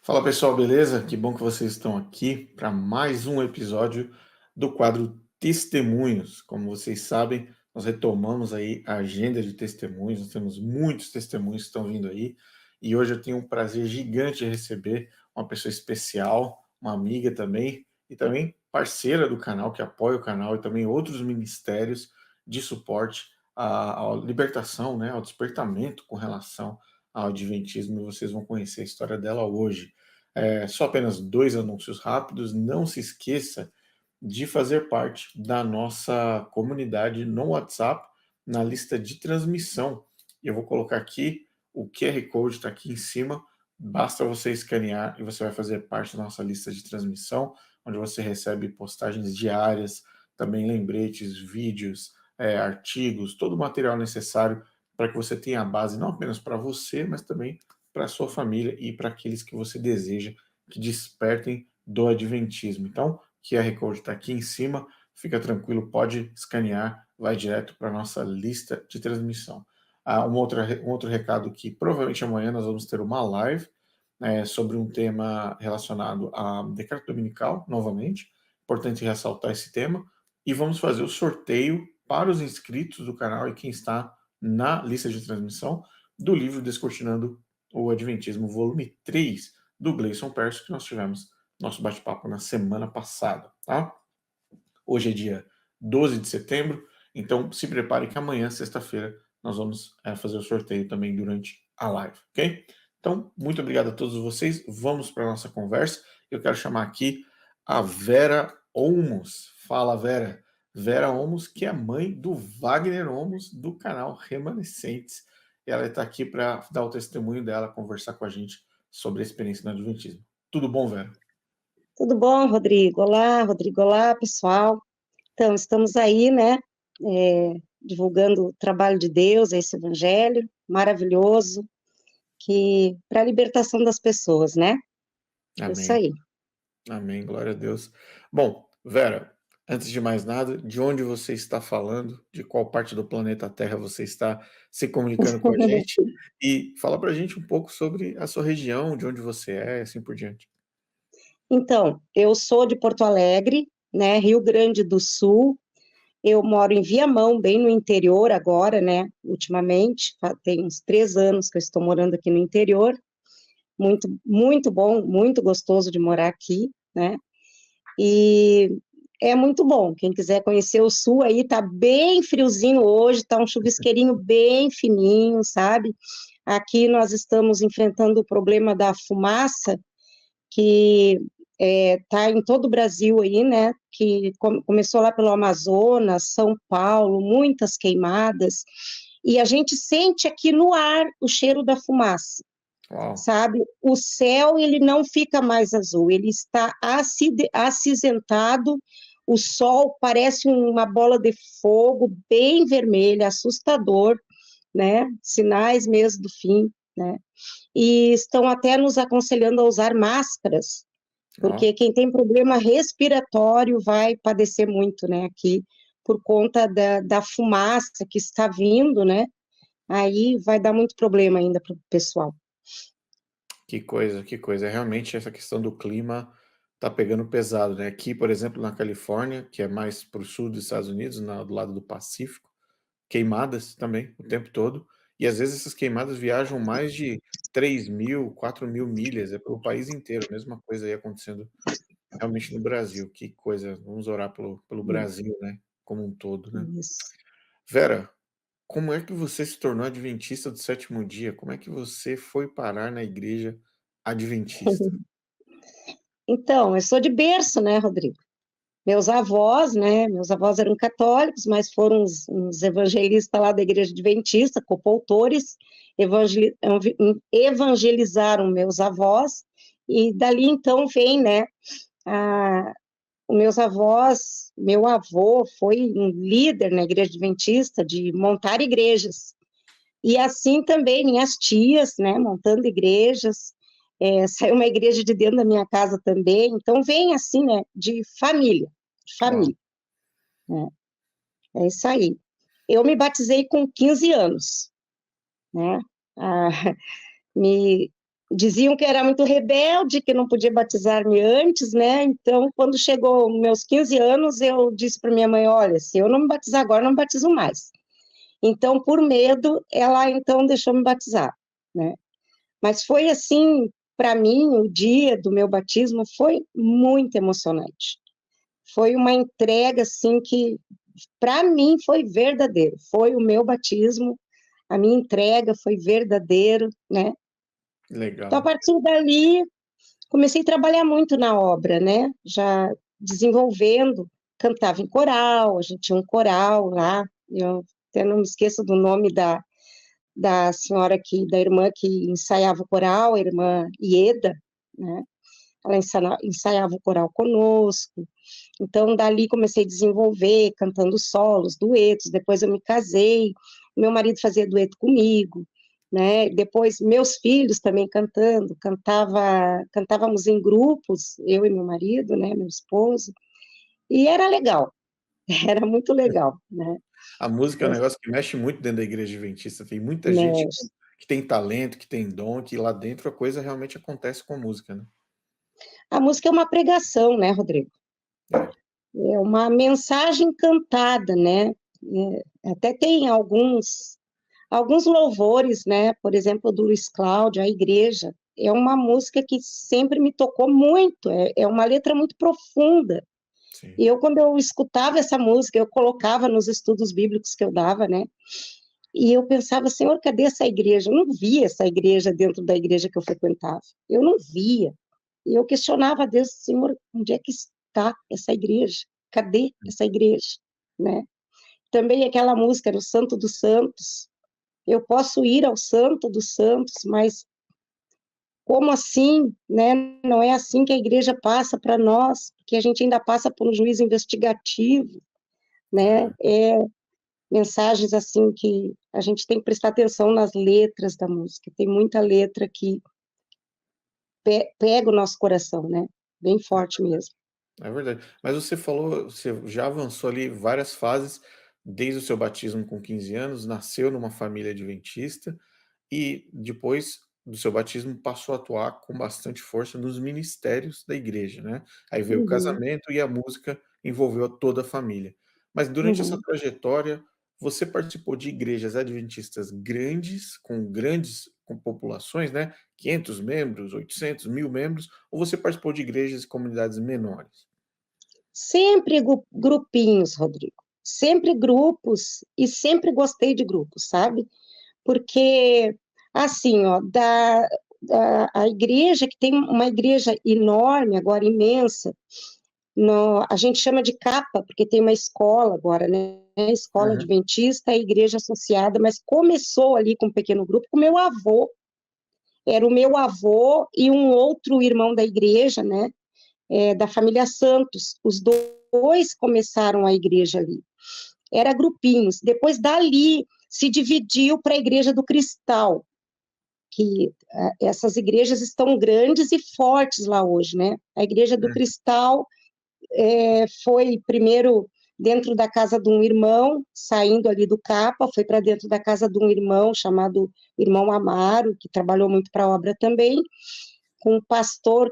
Fala pessoal, beleza? Que bom que vocês estão aqui para mais um episódio do quadro Testemunhos. Como vocês sabem, nós retomamos aí a agenda de testemunhos, nós temos muitos testemunhos que estão vindo aí, e hoje eu tenho um prazer gigante de receber uma pessoa especial, uma amiga também, e também parceira do canal, que apoia o canal, e também outros ministérios de suporte à libertação, né, ao despertamento com relação ao Adventismo, e vocês vão conhecer a história dela hoje. Só apenas dois anúncios rápidos. Não se esqueça de fazer parte da nossa comunidade no WhatsApp, na lista de transmissão. Eu vou colocar aqui, o QR Code está aqui em cima, basta você escanear e você vai fazer parte da nossa lista de transmissão, onde você recebe postagens diárias, também lembretes, vídeos, artigos, todo o material necessário para que você tenha a base não apenas para você, mas também para a sua família e para aqueles que você deseja que despertem do Adventismo. Então, QR Code está aqui em cima, fica tranquilo, pode escanear, vai direto para a nossa lista de transmissão. Um outro recado que provavelmente amanhã nós vamos ter uma live sobre um tema relacionado a decreto dominical, novamente, importante ressaltar esse tema, e vamos fazer o sorteio para os inscritos do canal e quem está na lista de transmissão do livro Descortinando o Adventismo, volume 3, do Gleison Perso, que nós tivemos nosso bate-papo na semana passada, tá? Hoje é dia 12 de setembro, então se prepare que amanhã, sexta-feira, nós vamos fazer o sorteio também durante a live, ok? Então, muito obrigado a todos vocês. Vamos para a nossa conversa. Eu quero chamar aqui a Vera Olmos. Fala, Vera. Vera Olmos, que é mãe do Wagner Olmos, do canal Remanescentes. Ela está aqui para dar o testemunho dela, conversar com a gente sobre a experiência no Adventismo. Tudo bom, Vera? Tudo bom, Rodrigo? Olá, Rodrigo. Olá, pessoal. Então, estamos aí, né, divulgando o trabalho de Deus, esse evangelho maravilhoso, que para a libertação das pessoas, né? Isso Amém. aí. Amém, glória a Deus. Bom, Vera, antes de mais nada, de onde você está falando, de qual parte do planeta Terra você está se comunicando com a gente, e fala pra gente um pouco sobre a sua região, de onde você é, e assim por diante. Então, eu sou de Porto Alegre, né, Rio Grande do Sul. Eu moro em Viamão, bem no interior agora, né, ultimamente. Tem uns 3 anos que eu estou morando aqui no interior. Muito, muito bom, muito gostoso de morar aqui, né? E é muito bom. Quem quiser conhecer o sul aí, tá bem friozinho hoje, tá um chuvisqueirinho bem fininho, sabe? Aqui nós estamos enfrentando o problema da fumaça, que tá em todo o Brasil aí, né? Que começou lá pelo Amazonas, São Paulo, muitas queimadas, e a gente sente aqui no ar o cheiro da fumaça, Uau, sabe? O céu, ele não fica mais azul, ele está acinzentado, o sol parece uma bola de fogo bem vermelha, assustador, né? Sinais mesmo do fim, né? E estão até nos aconselhando a usar máscaras, uau. porque quem tem problema respiratório vai padecer muito, né? Aqui, por conta da fumaça que está vindo, né? Aí vai dar muito problema ainda para o pessoal. Que coisa, que coisa. Realmente essa questão do clima tá pegando pesado, né? Aqui, por exemplo, na Califórnia, que é mais para o sul dos Estados Unidos, do lado do Pacífico, queimadas também o tempo todo, e às vezes essas queimadas viajam mais de 3.000, 4.000 milhas, é pelo país inteiro, a mesma coisa aí acontecendo realmente no Brasil. Que coisa, vamos orar pelo Brasil, né, como um todo, né. Isso. Vera, como é que você se tornou adventista do sétimo dia? Como é que você foi parar na igreja adventista? Então, eu sou de berço, né, Rodrigo? Meus avós, né, meus avós eram católicos, mas foram uns evangelistas lá da igreja adventista, copoutores, evangelizaram meus avós, e dali então vem, né, a, os meus avós, meu avô foi um líder na igreja adventista de montar igrejas, e assim também minhas tias, né, montando igrejas, saiu uma igreja de dentro da minha casa também, então vem assim, né, de Uau, família, né, é isso aí. Eu me batizei com 15 anos, né, ah, me, Diziam que era muito rebelde, que não podia batizar-me antes, né? Então, quando chegou meus 15 anos, eu disse para minha mãe, olha, se eu não me batizar agora, eu não batizo mais. Então, por medo, ela então deixou me batizar, né? Mas foi assim, para mim, o dia do meu batismo foi muito emocionante. Foi uma entrega assim que para mim foi verdadeiro. Foi o meu batismo, a minha entrega foi verdadeiro, né? Então, a Legal. partir dali, comecei a trabalhar muito na obra, né? Já desenvolvendo, cantava em coral, a gente tinha um coral lá, eu até não me esqueço do nome da senhora da irmã que ensaiava o coral, a irmã Ieda, né? Ela ensaiava o coral conosco. Então, dali comecei a desenvolver, cantando solos, duetos. Depois eu me casei, meu marido fazia dueto comigo, né? Depois meus filhos também cantando, cantávamos em grupos, eu e meu marido, né? Meu esposo. E era legal, era muito legal, né? A música é um negócio que mexe muito dentro da igreja adventista. Tem muita gente Mexe. que tem talento, que tem dom, que lá dentro a coisa realmente acontece com a música, né? A música é uma pregação, né, Rodrigo? É. É uma mensagem cantada, né? Até tem alguns louvores, né? Por exemplo, do Luiz Cláudio, A Igreja. É uma música que sempre me tocou muito, é uma letra muito profunda. Sim. E eu, quando eu escutava essa música, eu colocava nos estudos bíblicos que eu dava, né? E eu pensava, Senhor, cadê essa igreja? Eu não via essa igreja dentro da igreja que eu frequentava. Eu não via. E eu questionava a Deus, Senhor, onde é que está essa igreja? Cadê essa igreja? Né? Também aquela música no Santo dos Santos. Eu posso ir ao Santo dos Santos, mas como assim, né? Não é assim que a igreja passa para nós, porque a gente ainda passa por um juízo investigativo, né? É. Mensagens assim que a gente tem que prestar atenção nas letras da música. Tem muita letra que pega o nosso coração, né? Bem forte mesmo. É verdade. Mas você falou, você já avançou ali várias fases, desde o seu batismo com 15 anos, nasceu numa família adventista e depois do seu batismo passou a atuar com bastante força nos ministérios da igreja, né? Aí veio o Uhum, casamento e a música envolveu toda a família. Mas durante essa uhum. trajetória, você participou de igrejas adventistas grandes com populações, né? 500 membros, 800, 1000 membros, ou você participou de igrejas e comunidades menores? Sempre grupinhos, Rodrigo. Sempre grupos, e sempre gostei de grupos, sabe? Porque, assim, ó, a igreja, que tem uma igreja enorme, agora imensa, a gente chama de capa, porque tem uma escola agora, né? Escola Uhum. Adventista, a igreja associada, mas começou ali com um pequeno grupo, com meu avô, era o meu avô e um outro irmão da igreja, né? Da família Santos, os dois começaram a igreja ali, era grupinhos, depois dali se dividiu para a igreja do Cristal, que essas igrejas estão grandes e fortes lá hoje, né? A igreja do Cristal foi primeiro dentro da casa de um irmão, saindo ali do Capa, foi para dentro da casa de um irmão chamado Irmão Amaro, que trabalhou muito para a obra também, com um pastor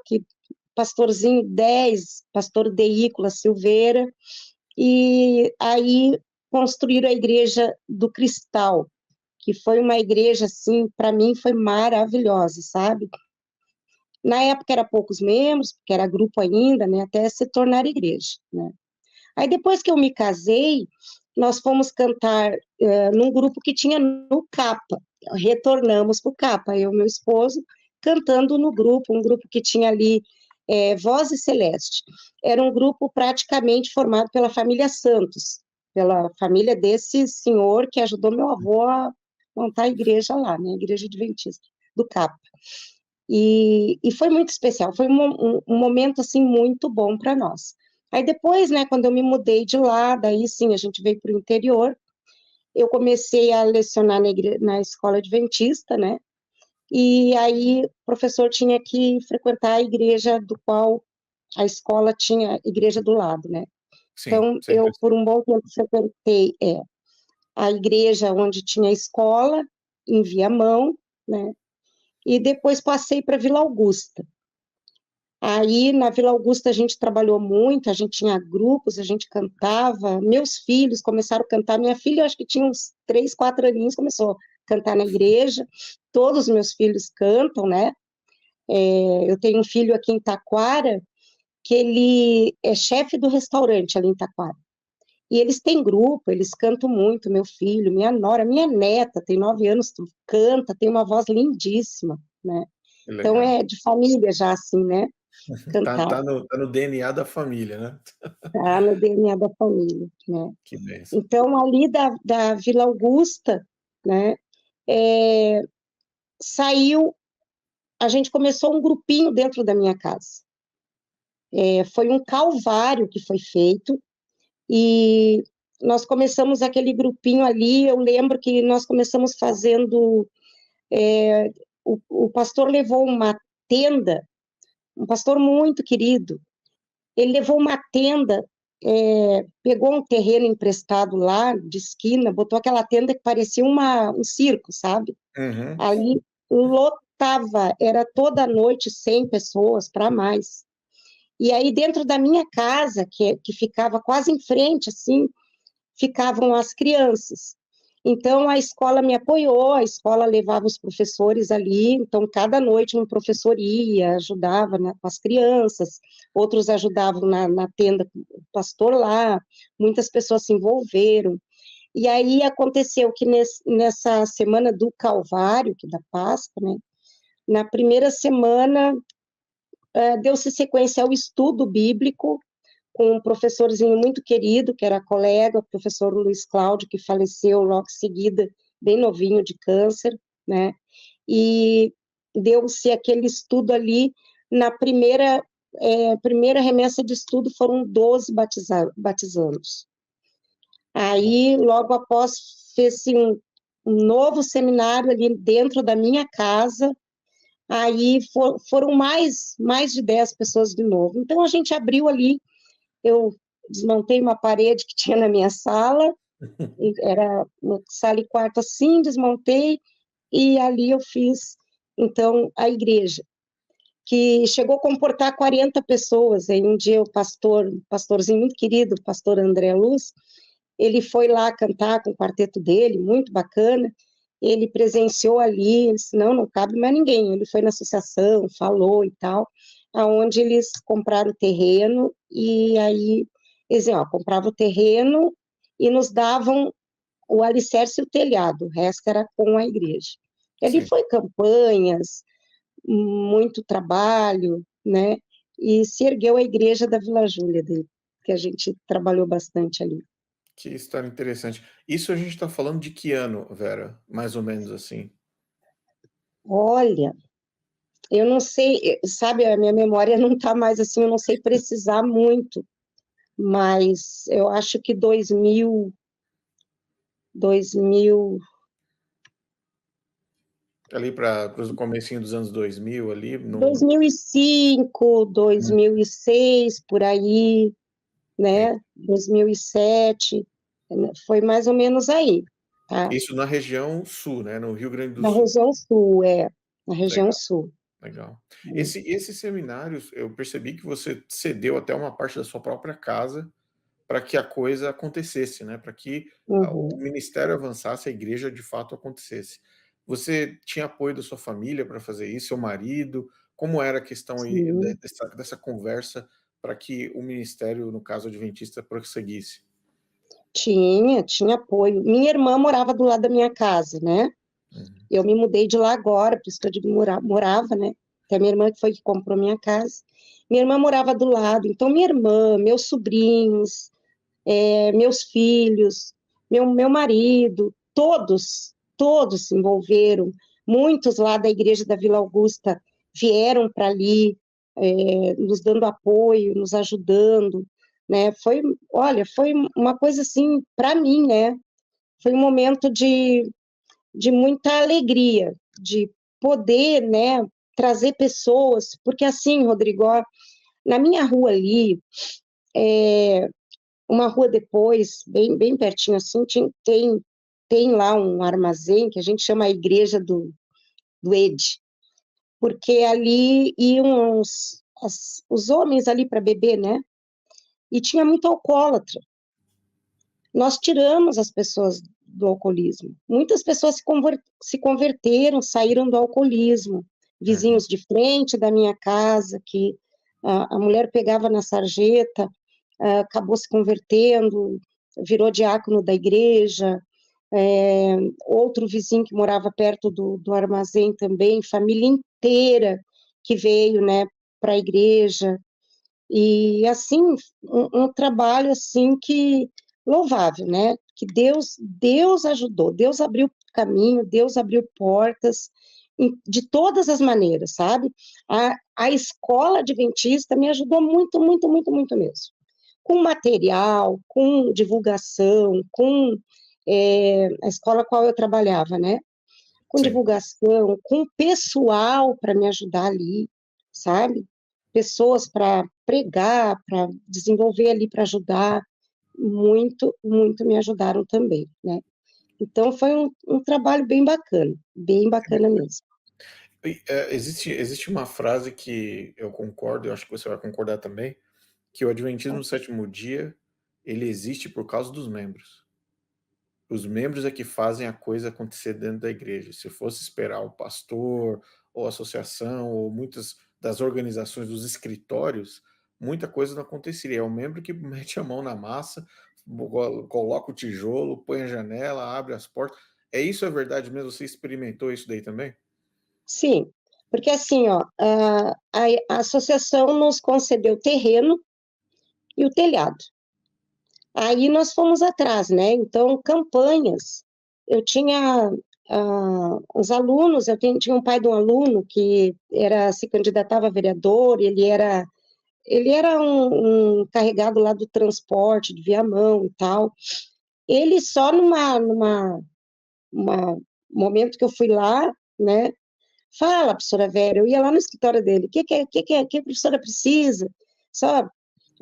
pastorzinho 10, pastor Deícola Silveira, e aí construíram a igreja do Cristal, que foi uma igreja, assim, para mim foi maravilhosa, sabe? Na época era poucos membros, porque era grupo ainda, né, até se tornar igreja, né? Aí depois que eu me casei, nós fomos cantar num grupo que tinha no Capa, retornamos para o Capa, eu e meu esposo, cantando no grupo, um grupo que tinha ali Vozes Celeste. Era um grupo praticamente formado pela família Santos, pela família desse senhor que ajudou meu avô a montar a igreja lá, né, a igreja adventista do Capa. E foi muito especial, foi um momento, assim, muito bom para nós. Aí depois, né, quando eu me mudei de lá, daí sim, a gente veio para o interior, eu comecei a lecionar na escola adventista, né, e aí o professor tinha que frequentar a igreja do qual a escola tinha igreja do lado, né. Sim, Então, sempre eu, por assim. um bom tempo, frequentei a igreja onde tinha a escola, em Viamão, né, e depois passei para Vila Augusta. Aí, na Vila Augusta, a gente trabalhou muito, a gente tinha grupos, a gente cantava. Meus filhos começaram a cantar. Minha filha, acho que tinha uns 3, 4 aninhos, começou a cantar na igreja. Todos os meus filhos cantam, né? Eu tenho um filho aqui em Taquara, que ele é chefe do restaurante ali em Taquara. E eles têm grupo, eles cantam muito, meu filho, minha nora, minha neta, tem 9 anos, canta, tem uma voz lindíssima, né? Que Então, legal. é de família já, assim, né? Tá, Cantar. tá no DNA da família, né? Tá no DNA da família, né? Que benção. Então, ali da Vila Augusta, né, é, saiu, a gente começou um grupinho dentro da minha casa. Foi um calvário que foi feito, e nós começamos aquele grupinho ali, eu lembro que nós começamos fazendo, o pastor levou uma tenda, um pastor muito querido, ele levou uma tenda, pegou um terreno emprestado lá, de esquina, botou aquela tenda que parecia um circo, sabe? Uhum. Ali lotava, era toda noite 100 pessoas para mais. E aí dentro da minha casa, que ficava quase em frente, assim, ficavam as crianças. Então, a escola me apoiou, a escola levava os professores ali, então, cada noite um professor ia, ajudava com as crianças, outros ajudavam na tenda com o pastor lá, muitas pessoas se envolveram. E aí aconteceu que nessa semana do Calvário, que da Páscoa, né, na primeira semana, deu-se sequência ao estudo bíblico, com um professorzinho muito querido, que era colega, o professor Luiz Cláudio, que faleceu logo em seguida, bem novinho, de câncer, né? E deu-se aquele estudo ali, na primeira remessa de estudo foram 12 batizandos. Aí, logo após, fez-se um novo seminário ali dentro da minha casa, aí foram mais de 10 pessoas de novo. Então, a gente abriu ali, eu desmontei uma parede que tinha na minha sala, era sala e quarto assim, desmontei, e ali eu fiz, então, a igreja, que chegou a comportar 40 pessoas. Aí um dia o pastorzinho muito querido, o pastor André Luz, ele foi lá cantar com o quarteto dele, muito bacana, ele presenciou ali, ele disse, não cabe mais ninguém, ele foi na associação, falou e tal, aonde eles compraram o terreno, e aí eles diziam, ó, compravam o terreno e nos davam o alicerce e o telhado, o resto era com a igreja. E ali Sim. foi campanhas, muito trabalho, né, e se ergueu a igreja da Vila Júlia, que a gente trabalhou bastante ali. Que história interessante. Isso a gente está falando de que ano, Vera? Mais ou menos assim. Olha, eu não sei, sabe, a minha memória não está mais assim, eu não sei precisar muito, mas eu acho que 2000, Ali para o comecinho dos anos 2000 ali, no... 2005, 2006, por aí, né, 2007, foi mais ou menos aí, tá? Isso na região sul, né, no Rio Grande do Na Sul. região sul, na região Legal, sul. legal. Esses seminários, eu percebi que você cedeu até uma parte da sua própria casa para que a coisa acontecesse, né, para que o Uhum, ministério avançasse, a igreja de fato acontecesse. Você tinha apoio da sua família para fazer isso, seu marido? Como era a questão aí sim. dessa conversa para que o ministério, no caso adventista, prosseguisse? Tinha apoio. Minha irmã morava do lado da minha casa, né? Uhum. Eu me mudei de lá agora, por isso que eu digo morava, né? Que a minha irmã que foi que comprou minha casa. Minha irmã morava do lado, então minha irmã, meus sobrinhos, meus filhos, meu marido, todos se envolveram. Muitos lá da igreja da Vila Augusta vieram para ali, nos dando apoio, nos ajudando, né? Olha, foi uma coisa assim, para mim, né? Foi um momento de muita alegria, de poder, né, trazer pessoas, porque assim, Rodrigo, ó, na minha rua ali, uma rua depois, bem pertinho assim, tem lá um armazém que a gente chama a igreja do Ed. porque ali iam os homens ali para beber, né? E tinha muito alcoólatra. Nós tiramos as pessoas do alcoolismo. Muitas pessoas se converteram, saíram do alcoolismo. Uhum. Vizinhos de frente da minha casa, que a mulher pegava na sarjeta, acabou se convertendo, virou diácono da igreja. É, outro vizinho que morava perto do armazém também, família inteira que veio, né, para a igreja. E assim, um trabalho assim que louvável, né? Que Deus ajudou, Deus abriu caminho, Deus abriu portas de todas as maneiras, sabe? A escola adventista me ajudou muito, muito, muito, muito mesmo. Com material, com divulgação, com a escola a qual eu trabalhava, né? Com Sim. divulgação, com pessoal para me ajudar ali, sabe? Pessoas para pregar, para desenvolver ali, para ajudar, muito, muito me ajudaram também, né? Então, foi um trabalho bem bacana mesmo. Existe uma frase que eu concordo, eu acho que você vai concordar também, que o Adventismo do Sétimo Dia, ele existe por causa dos membros. Os membros é que fazem a coisa acontecer dentro da igreja. Se fosse esperar o pastor, ou a associação, ou muitas das organizações, dos escritórios, muita coisa não aconteceria. É o membro que mete a mão na massa, coloca o tijolo, põe a janela, abre as portas. É verdade mesmo? Você experimentou isso daí também? Sim, porque assim, ó, a associação nos concedeu terreno e o telhado. Aí nós fomos atrás, né? Então, campanhas. Eu tinha os alunos, tinha um pai de um aluno que se candidatava a vereador, ele era um carregado lá do transporte, de viamão e tal. Ele só uma momento que eu fui lá, né? Fala, professora Vera, eu ia lá no escritório dele, o que a professora precisa? Só,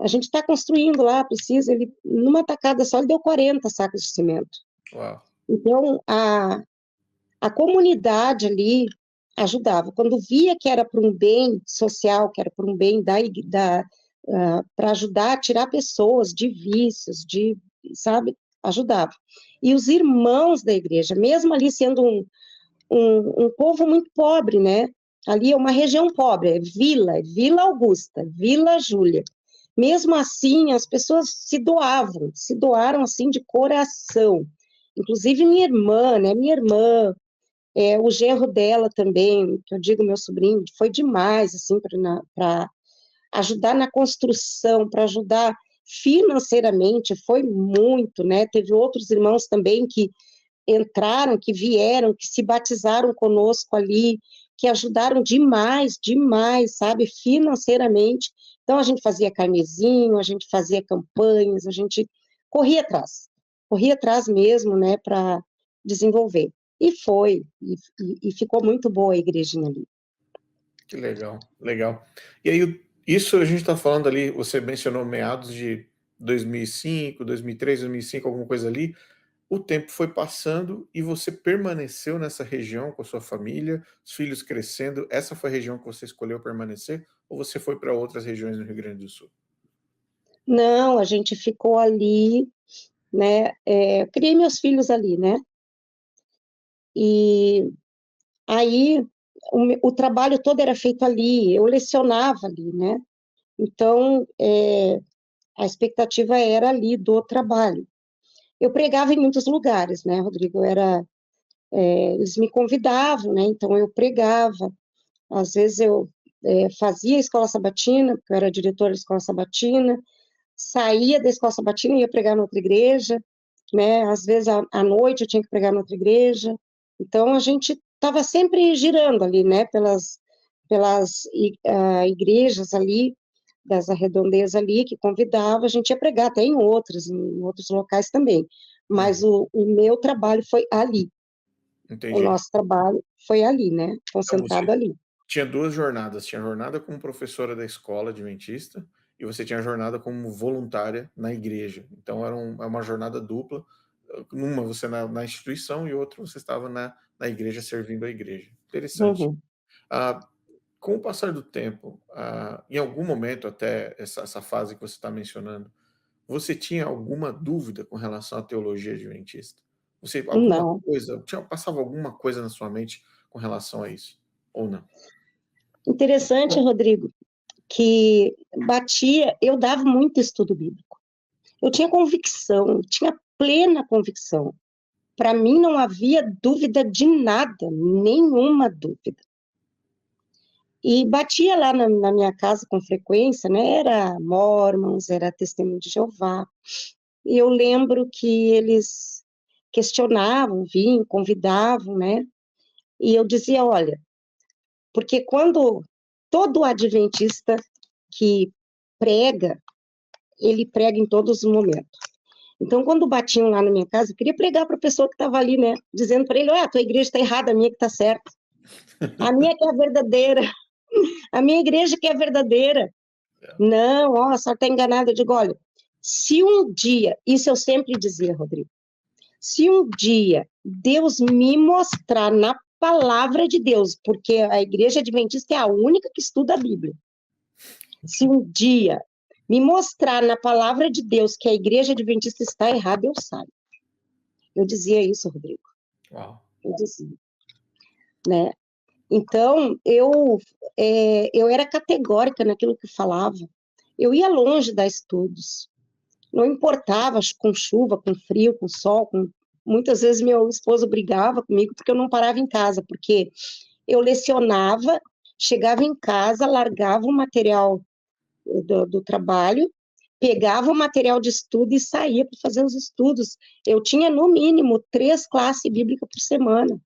a gente está construindo lá, precisa, numa tacada só, ele deu 40 sacos de cimento. Uau. Então, a comunidade ali ajudava. Quando via que era para um bem social, que era para um bem para ajudar a tirar pessoas de vícios, sabe, ajudava. E os irmãos da igreja, mesmo ali sendo um povo muito pobre, né? Ali é uma região pobre, é Vila Augusta, Vila Júlia. Mesmo assim, as pessoas se doaram assim de coração. Inclusive minha irmã, né? Minha irmã, o genro dela também, que eu digo meu sobrinho, foi demais assim para ajudar na construção, para ajudar financeiramente, foi muito, né? Teve outros irmãos também que entraram, que vieram, que se batizaram conosco ali, que ajudaram demais, demais, sabe, financeiramente. Então, a gente fazia carnezinho, a gente fazia campanhas, a gente corria atrás mesmo, né, para desenvolver. E foi, e ficou muito boa a igrejinha ali. Que legal, legal. E aí, isso a gente está falando ali, você mencionou meados de 2005, 2003, 2005, alguma coisa ali. O tempo foi passando e você permaneceu nessa região com a sua família, os filhos crescendo. Essa foi a região que você escolheu permanecer? Ou você foi para outras regiões no Rio Grande do Sul? Não, a gente ficou ali, né, eu criei meus filhos ali, né, e aí o trabalho todo era feito ali, eu lecionava ali, né, então, a expectativa era ali do trabalho. Eu pregava em muitos lugares, né, Rodrigo? Eles me convidavam, né? Então eu pregava. Às vezes eu fazia a escola sabatina, porque eu era diretora da escola sabatina, saía da escola sabatina e ia pregar na outra igreja, né? Às vezes à noite eu tinha que pregar na outra igreja. Então a gente estava sempre girando ali, né? Pelas igrejas ali das arredondezas ali, que convidava, a gente ia pregar até em outros locais também. Mas Uhum, o meu trabalho foi ali, o entendi. nosso trabalho foi ali, né? Então você Concentrado ali. tinha duas jornadas. Tinha a jornada como professora da escola adventista e você tinha a jornada como voluntária na igreja. Então é uma jornada dupla. Numa você na instituição e outra você estava na igreja servindo a igreja. Interessante. Uhum. Ah, com o passar do tempo, em algum momento, até essa fase que você está mencionando, você tinha alguma dúvida com relação à teologia adventista? Você, alguma Não. coisa, passava alguma coisa na sua mente com relação a isso? Ou não? Interessante, Rodrigo, que eu dava muito estudo bíblico. Eu tinha convicção, eu tinha plena convicção. Para mim não havia dúvida de nada, nenhuma dúvida. E batia lá na minha casa com frequência, né? Era Mormons, era Testemunho de Jeová. E eu lembro que eles questionavam, vinham, convidavam, né? E eu dizia, olha, porque quando todo adventista que prega, ele prega em todos os momentos. Então, quando batiam lá na minha casa, eu queria pregar para a pessoa que estava ali, né? Dizendo para ele, a tua igreja está errada, a minha que está certa. A minha que é a verdadeira. A minha igreja que é a verdadeira. Não, ó, a senhora está enganada. Eu digo, olha, se um dia, isso eu sempre dizia, Rodrigo, se um dia Deus me mostrar na palavra de Deus, porque a igreja adventista é a única que estuda a Bíblia, se um dia me mostrar na palavra de Deus que a igreja adventista está errada, eu saio. Eu dizia isso, Rodrigo. Uau. Eu dizia, né? Então, eu era categórica naquilo que falava. Eu ia longe dar estudos. Não importava com chuva, com frio, com sol. Muitas vezes meu esposo brigava comigo porque eu não parava em casa, porque eu lecionava, chegava em casa, largava o material do trabalho, pegava o material de estudo e saía para fazer os estudos. Eu tinha, no mínimo, 3 classes bíblicas por semana,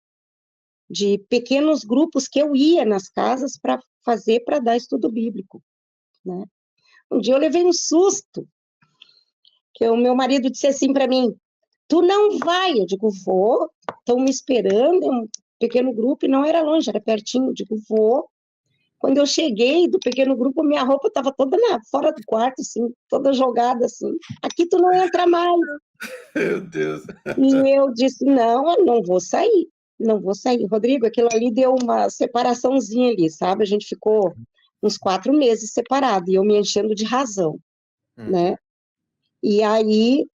de pequenos grupos que eu ia nas casas para fazer, para dar estudo bíblico, né? Um dia eu levei um susto, que o meu marido disse assim para mim, tu não vai? Eu digo, vou, estão me esperando, é um pequeno grupo, e não era longe, era pertinho, eu digo, vou. Quando eu cheguei do pequeno grupo, minha roupa estava toda fora do quarto, assim, toda jogada, assim. Aqui tu não entra mais. Meu Deus. E eu disse, não, eu não vou sair, não vou sair. Rodrigo, aquilo ali deu uma separaçãozinha ali, sabe? A gente ficou uns 4 meses separado, e eu me enchendo de razão, né? E aí,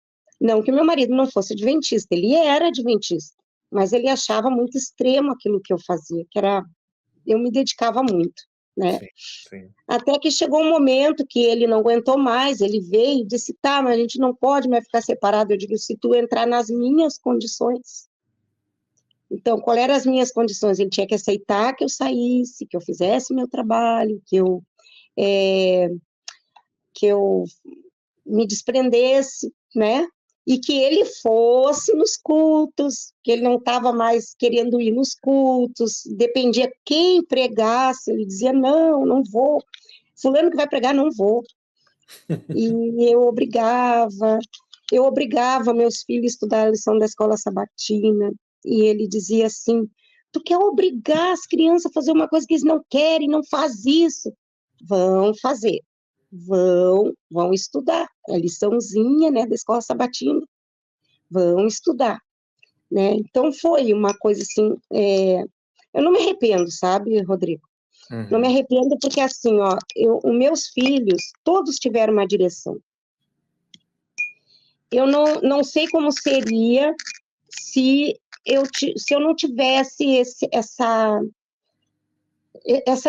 não que meu marido não fosse adventista, ele era adventista, mas ele achava muito extremo aquilo que eu fazia, que era, eu me dedicava muito, né? Sim, sim. Até que chegou um momento que ele não aguentou mais, ele veio e disse, tá, mas a gente não pode mais ficar separado. Eu digo, se tu entrar nas minhas condições. Então, qual eram as minhas condições? Ele tinha que aceitar que eu saísse, que eu fizesse meu trabalho, que eu me desprendesse, né? E que ele fosse nos cultos, que ele não estava mais querendo ir nos cultos, dependia quem pregasse, ele dizia, não, não vou. Fulano que vai pregar, não vou. E eu obrigava meus filhos a estudar a lição da escola sabatina, e ele dizia assim, tu quer obrigar as crianças a fazer uma coisa que eles não querem, não faz isso. Vão fazer, vão estudar, a liçãozinha, né, da escola sabatina, vão estudar, né, então foi uma coisa assim, eu não me arrependo, sabe, Rodrigo? Não me arrependo porque, assim, ó, os meus filhos, todos tiveram uma direção. Eu não sei como seria se eu não tivesse essa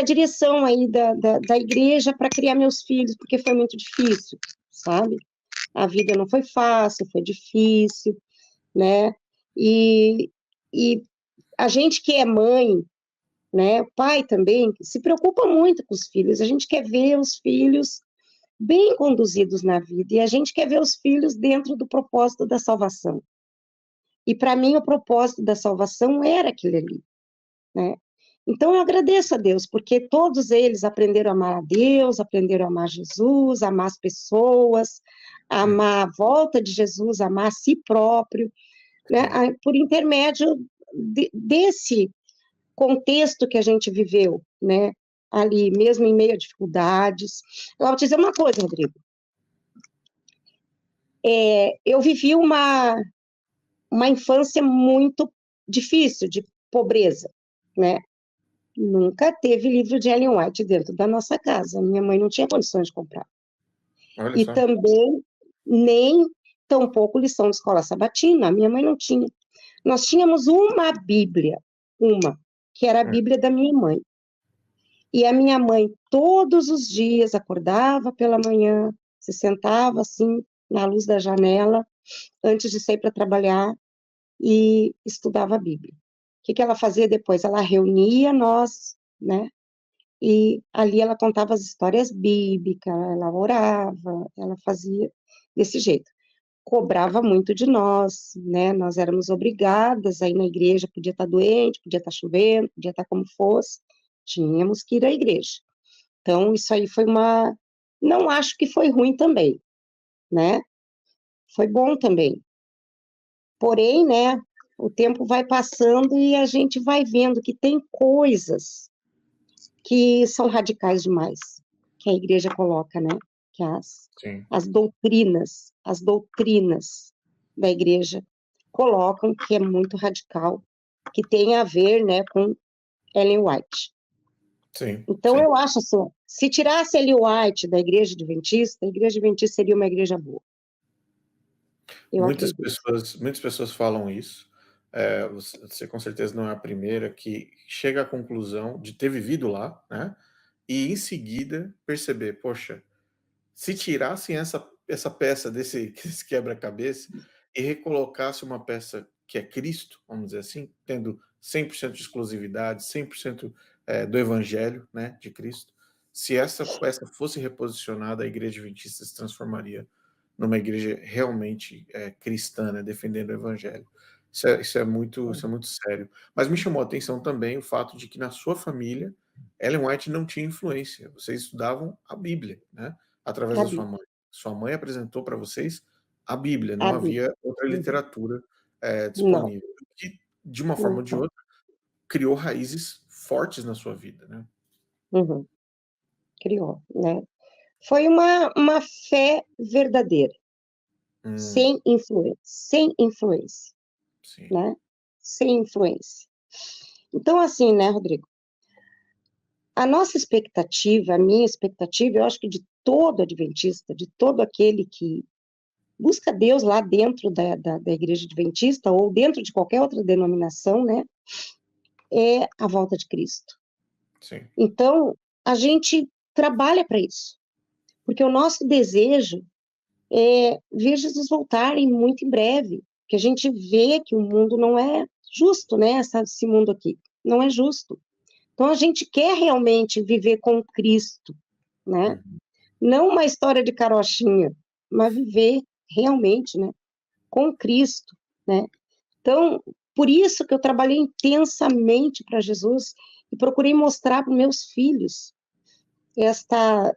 direção aí da igreja para criar meus filhos, porque foi muito difícil, sabe? A vida não foi fácil, foi difícil, né? E, e a gente que é mãe, né? O pai também se preocupa muito com os filhos. A gente quer ver os filhos bem conduzidos na vida e a gente quer ver os filhos dentro do propósito da salvação. E para mim o propósito da salvação era aquele ali, né? Então eu agradeço a Deus porque todos eles aprenderam a amar a Deus, aprenderam a amar Jesus, a amar as pessoas, a amar a volta de Jesus, a amar a si próprio, né? Por intermédio desse contexto que a gente viveu, né? Ali, mesmo em meio a dificuldades. Eu vou te dizer uma coisa, Rodrigo. Eu vivi uma infância muito difícil, de pobreza, né? Nunca teve livro de Ellen White dentro da nossa casa. Minha mãe não tinha condições de comprar. Olha E só. também nem tampouco lição de escola sabatina. Minha mãe não tinha. Nós tínhamos uma Bíblia, que era a Hum, Bíblia da minha mãe. E a minha mãe, todos os dias, acordava pela manhã, se sentava assim, na luz da janela, antes de sair para trabalhar, e estudava a Bíblia. O que que ela fazia depois? Ela reunia nós, né? E ali ela contava as histórias bíblicas, ela orava, ela fazia desse jeito. Cobrava muito de nós, né? Nós éramos obrigadas a ir na igreja, podia estar doente, podia estar chovendo, podia estar como fosse, tínhamos que ir à igreja. Então, isso aí foi uma. Não acho que foi ruim também, né? Foi bom também. Porém, né, o tempo vai passando e a gente vai vendo que tem coisas que são radicais demais, que a igreja coloca, né? Que sim. as doutrinas da igreja colocam que é muito radical, que tem a ver, né, com Ellen White. Sim, Então, sim. eu acho assim, se tirasse Ellen White da igreja adventista, a igreja adventista seria uma igreja boa. Eu acredito. Muitas pessoas falam isso. Você com certeza não é a primeira que chega à conclusão de ter vivido lá, né? E em seguida perceber, poxa, se tirassem essa peça desse, desse quebra-cabeça e recolocasse uma peça que é Cristo, vamos dizer assim, tendo 100% de exclusividade, 100% do Evangelho, né, de Cristo, se essa peça fosse reposicionada, a Igreja Adventista se transformaria numa igreja realmente cristã, né, defendendo o Evangelho. Isso é muito sério. Mas me chamou a atenção também o fato de que na sua família, Ellen White não tinha influência. Vocês estudavam a Bíblia, né? Através A da sua Bíblia. mãe. Sua mãe apresentou para vocês a Bíblia, A não Bíblia. havia outra Uhum. literatura Não, disponível. Que, de uma forma ou de não. outra, criou raízes fortes na sua vida, né? Uhum. Criou, né? Foi uma fé verdadeira, Hum, sem influência, sim, né? Sem influência. Então, assim, né, Rodrigo? A nossa expectativa, a minha expectativa, eu acho que de todo adventista, de todo aquele que busca Deus lá dentro da igreja adventista ou dentro de qualquer outra denominação, né, é a volta de Cristo. sim, Então, a gente trabalha para isso, porque o nosso desejo é ver Jesus voltarem muito em breve, que a gente vê que o mundo não é justo, né, esse mundo aqui, não é justo. Então, a gente quer realmente viver com Cristo, né? uhum, Não uma história de carochinha, mas viver realmente, né, com Cristo, né? Então, por isso que eu trabalhei intensamente para Jesus e procurei mostrar para meus filhos esta,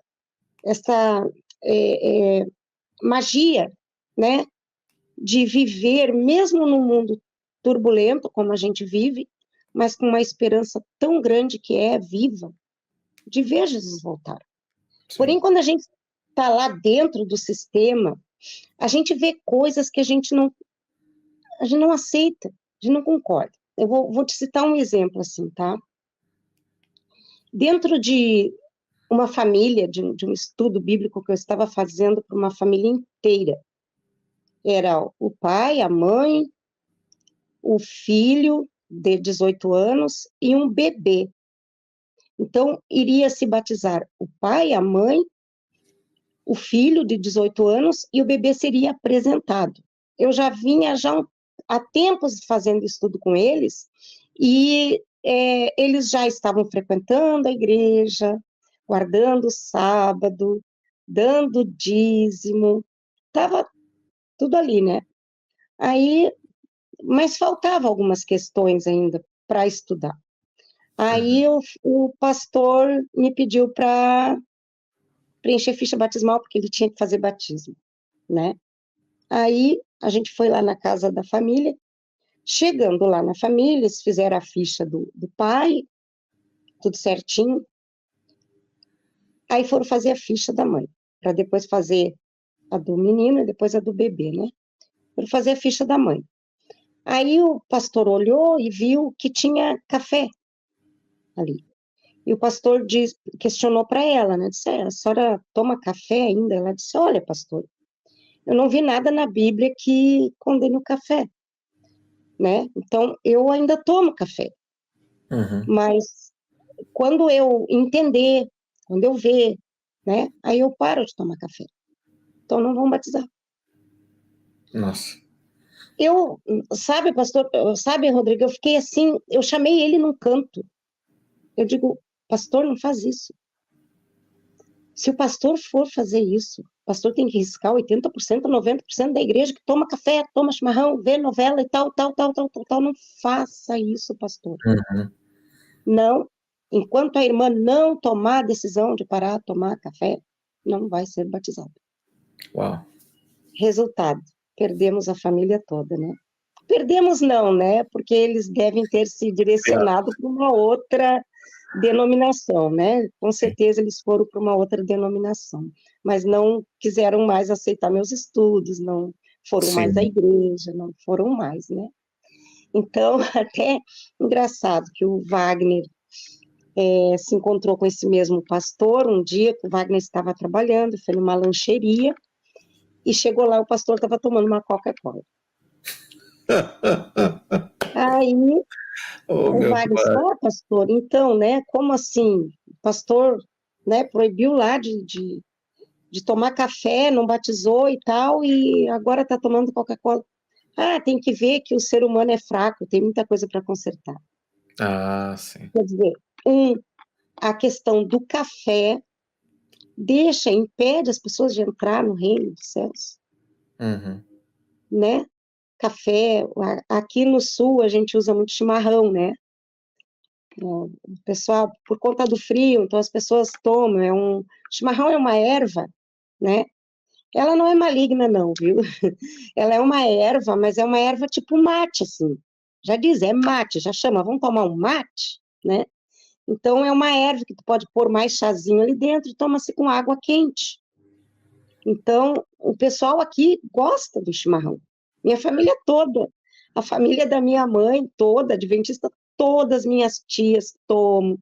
esta é, é, magia, né, de viver mesmo num mundo turbulento como a gente vive, mas com uma esperança tão grande que é viva de ver Jesus voltar. Porém, sim, quando a gente está lá dentro do sistema, a gente vê coisas que a gente não aceita, a gente não concorda. Eu vou te citar um exemplo assim, tá? Dentro de uma família, de um estudo bíblico que eu estava fazendo para uma família inteira, era o pai, a mãe, o filho de 18 anos e um bebê. Então, iria se batizar o pai, a mãe, o filho de 18 anos e o bebê seria apresentado. Eu já vinha há tempos fazendo estudo com eles e eles já estavam frequentando a igreja, guardando o sábado, dando dízimo, estava tudo ali, né? Aí, mas faltava algumas questões ainda para estudar. uhum, Aí o pastor me pediu para preencher ficha batismal, porque ele tinha que fazer batismo, né? Aí a gente foi lá na casa da família. Chegando lá na família, eles fizeram a ficha do pai, tudo certinho. Aí foram fazer a ficha da mãe, para depois fazer a do menino e depois a do bebê, né? Foram fazer a ficha da mãe. Aí o pastor olhou e viu que tinha café ali. E o pastor questionou para ela, né? Disse, a senhora toma café ainda? Ela disse, olha, pastor, eu não vi nada na Bíblia que condene o café, né? Então, eu ainda tomo café, Uhum. mas quando eu entender, quando eu ver, né? Aí eu paro de tomar café. Então, não vão batizar. Nossa. Sabe, pastor, sabe, Rodrigo, eu fiquei assim, eu chamei ele num canto. Eu digo, pastor, não faz isso. Se o pastor for fazer isso, o pastor tem que riscar 80%, 90% da igreja que toma café, toma chimarrão, vê novela e tal, tal, tal, tal, tal, tal. Não faça isso, pastor. Uhum. Não. Enquanto a irmã não tomar a decisão de parar de tomar café, não vai ser batizada. Uau. Resultado, perdemos a família toda, né? Perdemos não, né? Porque eles devem ter se direcionado para uma outra denominação, né? Com certeza eles foram para uma outra denominação, mas não quiseram mais aceitar meus estudos, não foram mais à Sim. igreja, não foram mais, né? Então, até engraçado que o Wagner se encontrou com esse mesmo pastor um dia que o Wagner estava trabalhando, foi numa lancheria, e chegou lá, o pastor estava tomando uma Coca-Cola. Aí Oh, o meu Wagner disse, pai. pastor, então, né, como assim? O pastor, né, proibiu lá de tomar café, não batizou e tal, e agora está tomando Coca-Cola. Ah, tem que ver que o ser humano é fraco, tem muita coisa para consertar. Ah, sim. Quer dizer, a questão do café impede as pessoas de entrar no reino dos céus, Uhum. né? Café, aqui no sul a gente usa muito chimarrão, né? O pessoal, por conta do frio, então as pessoas tomam, chimarrão é uma erva, né? Ela não é maligna não, viu? Ela é uma erva, mas é uma erva tipo mate, assim. Já diz, é mate, já chama, vamos tomar um mate, né? Então é uma erva que tu pode pôr mais chazinho ali dentro e toma-se com água quente. Então, o pessoal aqui gosta do chimarrão. Minha família toda, a família da minha mãe toda, adventista, todas minhas tias tomam,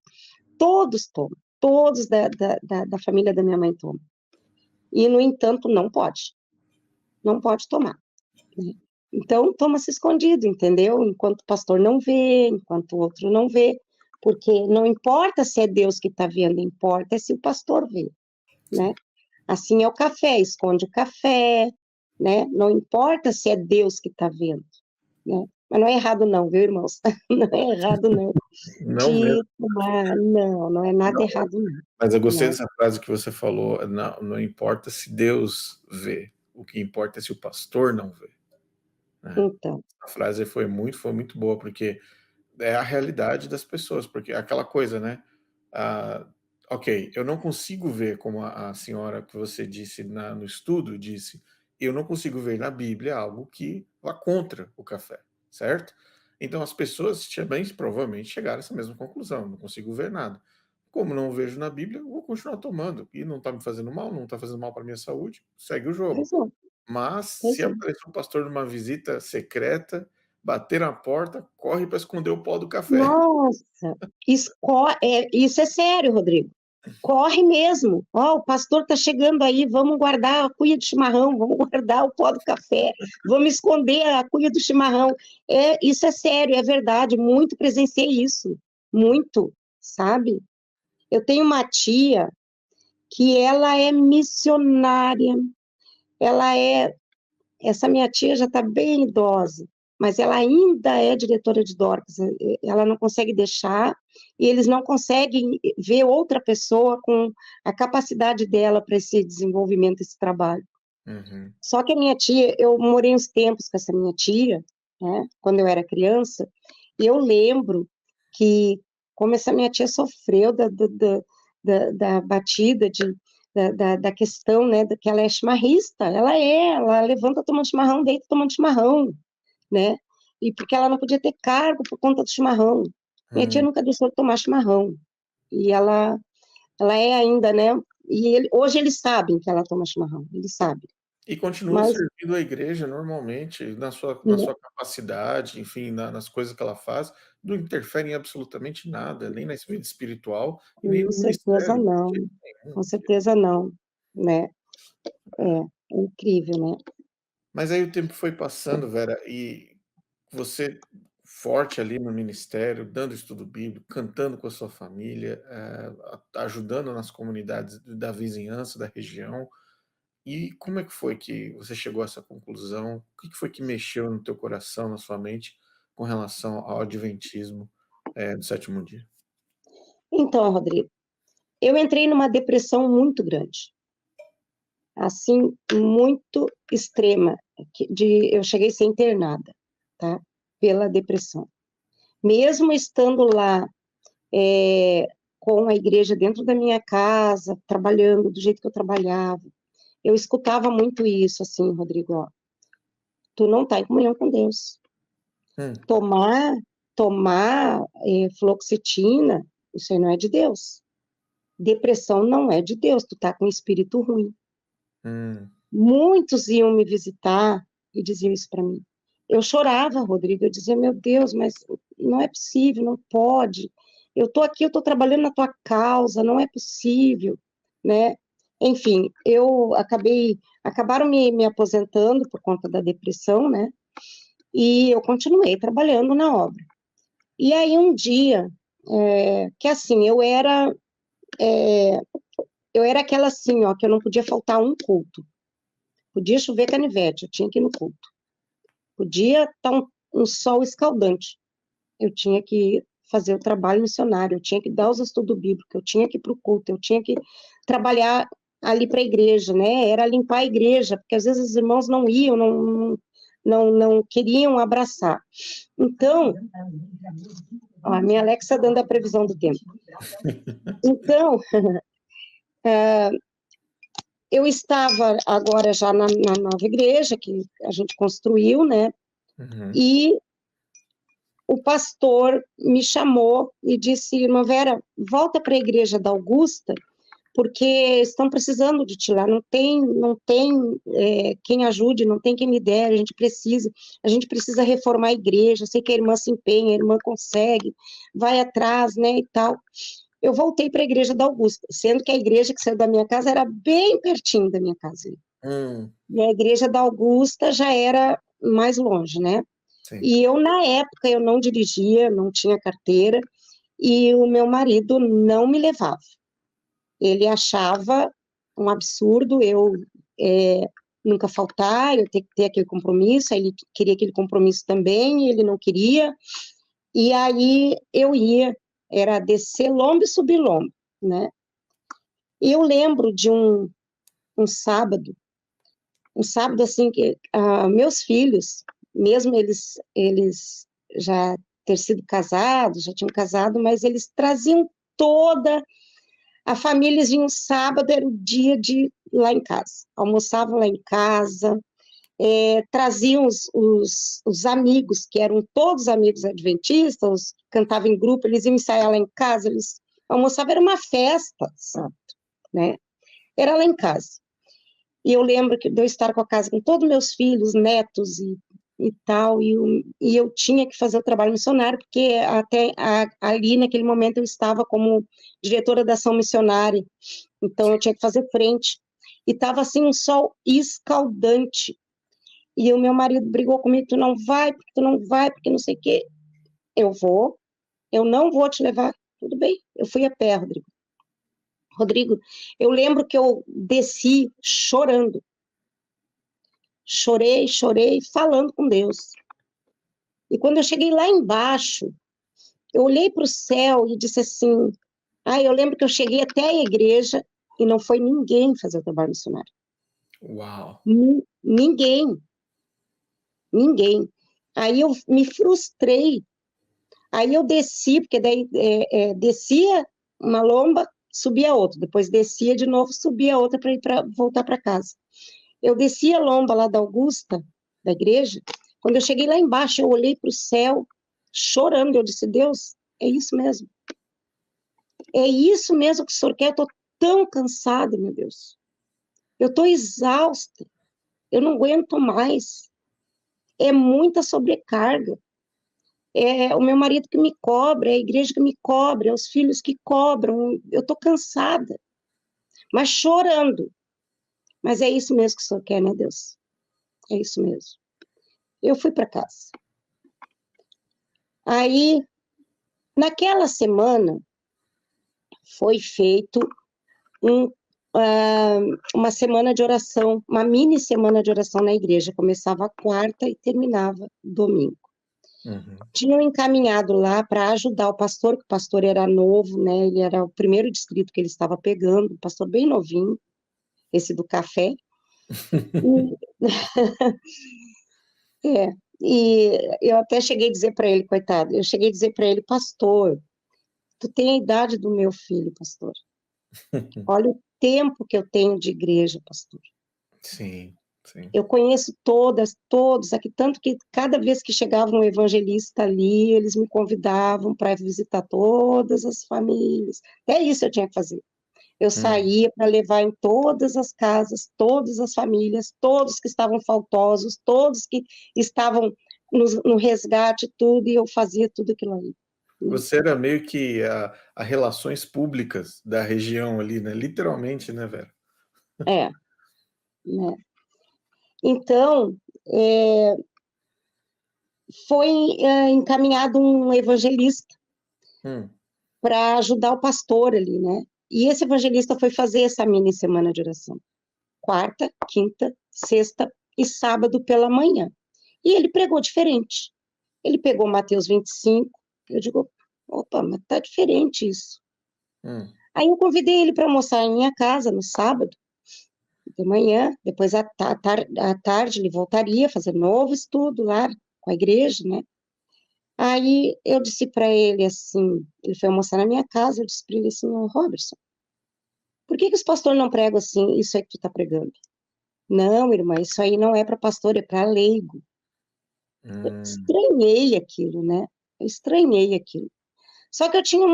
todos tomam, todos da família da minha mãe tomam. E, no entanto, não pode tomar, né? Então, toma-se escondido, entendeu? Enquanto o pastor não vê, enquanto o outro não vê, porque não importa se é Deus que está vendo, importa se o pastor vê, né? Assim é o café, esconde o café, né? Não importa se é Deus que está vendo, né? Mas não é errado não, viu, irmãos? Não é errado não, Não mesmo. de tomar, não é nada Não. errado não, Mas eu gostei né? dessa frase que você falou, não, não importa se Deus vê, o que importa é se o pastor não vê, né? Então, A frase foi muito boa, porque é a realidade das pessoas, porque é aquela coisa, né? Ah, ok, eu não consigo ver, como a senhora que você disse no estudo disse, eu não consigo ver na Bíblia algo que vá contra o café, certo? Então as pessoas também provavelmente chegaram a essa mesma conclusão, não consigo ver nada. Como não vejo na Bíblia, eu vou continuar tomando, e não está me fazendo mal, não está fazendo mal para minha saúde, segue o jogo. pois é, Mas pois se é. aparecer um pastor numa visita secreta, bater na porta, corre para esconder o pó do café. Nossa, isso é sério, Rodrigo. Corre mesmo. Ó, o pastor está chegando aí, vamos guardar a cuia do chimarrão, vamos guardar o pó do café, vamos esconder a cuia do chimarrão. Isso é sério, é verdade. Muito presenciei isso, muito, sabe? Eu tenho uma tia que ela é missionária, ela é essa minha tia já está bem idosa, mas ela ainda é diretora de Dorcas, ela não consegue deixar, e eles não conseguem ver outra pessoa com a capacidade dela para esse desenvolvimento, esse trabalho. Uhum. Só que a minha tia, eu morei uns tempos com essa minha tia, né, quando eu era criança, e eu lembro que, como essa minha tia sofreu da batida da questão, né, que ela é chimarrista, ela levanta tomando chimarrão, deita tomando chimarrão, né, e porque ela não podia ter cargo por conta do chimarrão. Minha tia Hum. nunca deixou de tomar chimarrão, e ela é ainda, né, hoje eles sabem que ela toma chimarrão, eles sabem. E continua Mas servindo a igreja normalmente, na sua capacidade, enfim, nas coisas que ela faz, não interfere em absolutamente nada, nem na vida espiritual e nem com no certeza ministério, de não, jeito nenhum. com certeza não, né? É incrível, né? Mas aí o tempo foi passando, Vera, e você forte ali no ministério, dando estudo bíblico, cantando com a sua família, ajudando nas comunidades da vizinhança, da região. E como é que foi que você chegou a essa conclusão? O que que foi que mexeu no teu coração, na sua mente, com relação ao adventismo, do sétimo dia? Então, Rodrigo, eu entrei numa depressão muito grande, assim, muito extrema, eu cheguei a ser internada, tá? Pela depressão. Mesmo estando lá, com a igreja dentro da minha casa, trabalhando do jeito que eu trabalhava, eu escutava muito isso, assim, Rodrigo, ó, tu não tá em comunhão com Deus. Hum, Tomar fluoxetina, isso aí não é de Deus. Depressão não é de Deus, tu tá com espírito ruim. hum, Muitos iam me visitar e diziam isso para mim. Eu chorava, Rodrigo, eu dizia, meu Deus, mas não é possível, não pode. Eu estou aqui, eu estou trabalhando na tua causa, não é possível, né? Enfim, acabaram me aposentando por conta da depressão, né? E eu continuei trabalhando na obra. E aí um dia, que assim, eu era aquela assim, ó, que eu não podia faltar um culto. Podia chover canivete, eu tinha que ir no culto. Podia estar um sol escaldante, eu tinha que fazer o trabalho missionário, eu tinha que dar os estudos bíblicos, eu tinha que ir para o culto, eu tinha que trabalhar ali para a igreja, né? Era limpar a igreja, porque às vezes os irmãos não iam, não queriam abraçar. Então, ó, a minha Alexa dando a previsão do tempo. Então, eu estava agora já na nova igreja que a gente construiu, né? uhum. E o pastor me chamou e disse, irmã Vera, volta para a igreja da Augusta, porque estão precisando de ti lá, não tem quem ajude, não tem quem lidere, a gente precisa reformar a igreja, sei que a irmã se empenha, a irmã consegue, vai atrás, né, e tal. Eu voltei para a igreja da Augusta, sendo que a igreja que saiu da minha casa era bem pertinho da minha casa. Hum, E a igreja da Augusta já era mais longe, né? sim. E eu, na época, eu não dirigia, não tinha carteira, e o meu marido não me levava. Ele achava um absurdo eu nunca faltar, eu ter que ter aquele compromisso, aí ele queria aquele compromisso também, e ele não queria, e aí eu ia, era descer lombo e subir lombo, né? E eu lembro de um sábado, assim, que meus filhos, mesmo eles já ter sido casados, já tinham casado, mas eles traziam toda a família, eles vinham sábado, era o dia de ir lá em casa, almoçavam lá em casa, traziam os amigos, que eram todos amigos adventistas, cantavam em grupo, eles iam ensaiar lá em casa, eles almoçavam, era uma festa, sabe, né? Era lá em casa. E eu lembro de eu estar com a casa com todos meus filhos, netos e tal, e eu tinha que fazer o trabalho missionário, porque ali naquele momento eu estava como diretora da ação missionária, então eu tinha que fazer frente. E estava assim um sol escaldante. E o meu marido brigou comigo, tu não vai, porque não sei o quê. Eu não vou te levar. Tudo bem, eu fui a pé, Rodrigo. Rodrigo, eu lembro que eu desci chorando. Chorei, falando com Deus. E quando eu cheguei lá embaixo, eu olhei para o céu e disse assim, eu lembro que eu cheguei até a igreja e não foi ninguém fazer o trabalho missionário. Uau! Ninguém, ninguém. Aí eu me frustrei. Aí eu desci, porque daí descia uma lomba, subia outra, depois descia de novo, subia outra para voltar para casa. Eu desci a lomba lá da Augusta, da igreja, quando eu cheguei lá embaixo, eu olhei para o céu, chorando, eu disse, Deus, é isso mesmo. É isso mesmo que o Senhor quer, eu estou tão cansada, meu Deus. Eu estou exausta. eu não aguento mais, é muita sobrecarga, é o meu marido que me cobra, é a igreja que me cobra, é os filhos que cobram, eu estou cansada, mas chorando, mas é isso mesmo que o Senhor quer, né, Deus? É isso mesmo. Eu fui para casa. Aí, naquela semana, foi feito um, uma semana de oração, uma mini semana de oração na igreja. Começava quarta e terminava domingo. Uhum. Tinham encaminhado lá para ajudar o pastor, que o pastor era novo, né? Ele era o primeiro distrito que ele estava pegando, um pastor bem novinho, esse do café. E eu até cheguei a dizer para ele, coitado, eu cheguei a dizer para ele, pastor, tu tem a idade do meu filho, pastor. Olha o tempo que eu tenho de igreja, pastor. Sim, sim. Eu conheço todos aqui, tanto que cada vez que chegava um evangelista ali, eles me convidavam para visitar todas as famílias. Até isso eu tinha que fazer. Eu saía para levar em todas as casas, todas as famílias, todos que estavam faltosos, todos que estavam no resgate, tudo, e eu fazia tudo aquilo ali. Você era meio que a relações públicas da região ali, né? Literalmente, né, Vera? É, né? Então, foi encaminhado um evangelista para ajudar o pastor ali, né? E esse evangelista foi fazer essa mini semana de oração. Quarta, quinta, sexta e sábado pela manhã. E ele pregou diferente. Ele pegou Mateus 25, eu digo, opa, mas tá diferente isso. Aí eu convidei ele para almoçar em minha casa no sábado, de manhã, depois à tarde ele voltaria fazer novo estudo lá com a igreja, né? Aí eu disse para ele assim, ele foi almoçar na minha casa, eu disse para ele assim, ô Robertson, por que os pastores não pregam assim, isso aí que tu tá pregando? Não, irmã, isso aí não é para pastor, é para leigo. Eu estranhei aquilo, né? Eu estranhei aquilo. Só que eu tinha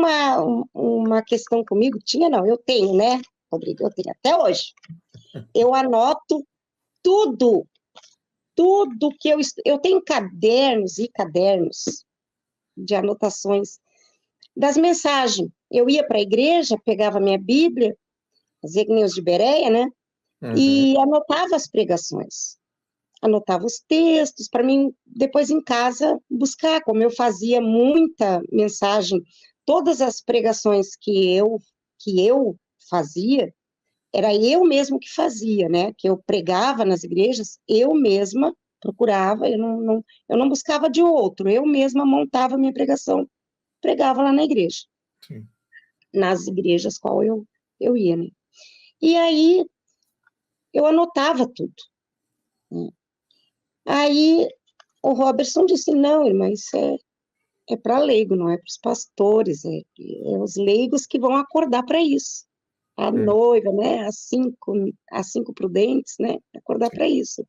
uma questão comigo, tinha não, eu tenho, né, Rodrigo, eu tenho até hoje. Eu anoto tudo, tudo que eu tenho cadernos e cadernos de anotações das mensagens. Eu ia para a igreja, pegava minha Bíblia, fazia que nem os de Bereia, né, e anotava as pregações. Anotava os textos para mim depois em casa buscar, como eu fazia muita mensagem, todas as pregações que eu fazia, era eu mesmo que fazia, né? Que eu pregava nas igrejas, eu mesma procurava, eu não buscava de outro, eu mesma montava a minha pregação, pregava lá na igreja, Sim. nas igrejas qual eu ia, né? E aí eu anotava tudo, né? Aí o Robertson disse, não, irmã, isso é para leigo, não é para os pastores, é os leigos que vão acordar para isso. A noiva, né, as cinco prudentes, né, acordar para isso.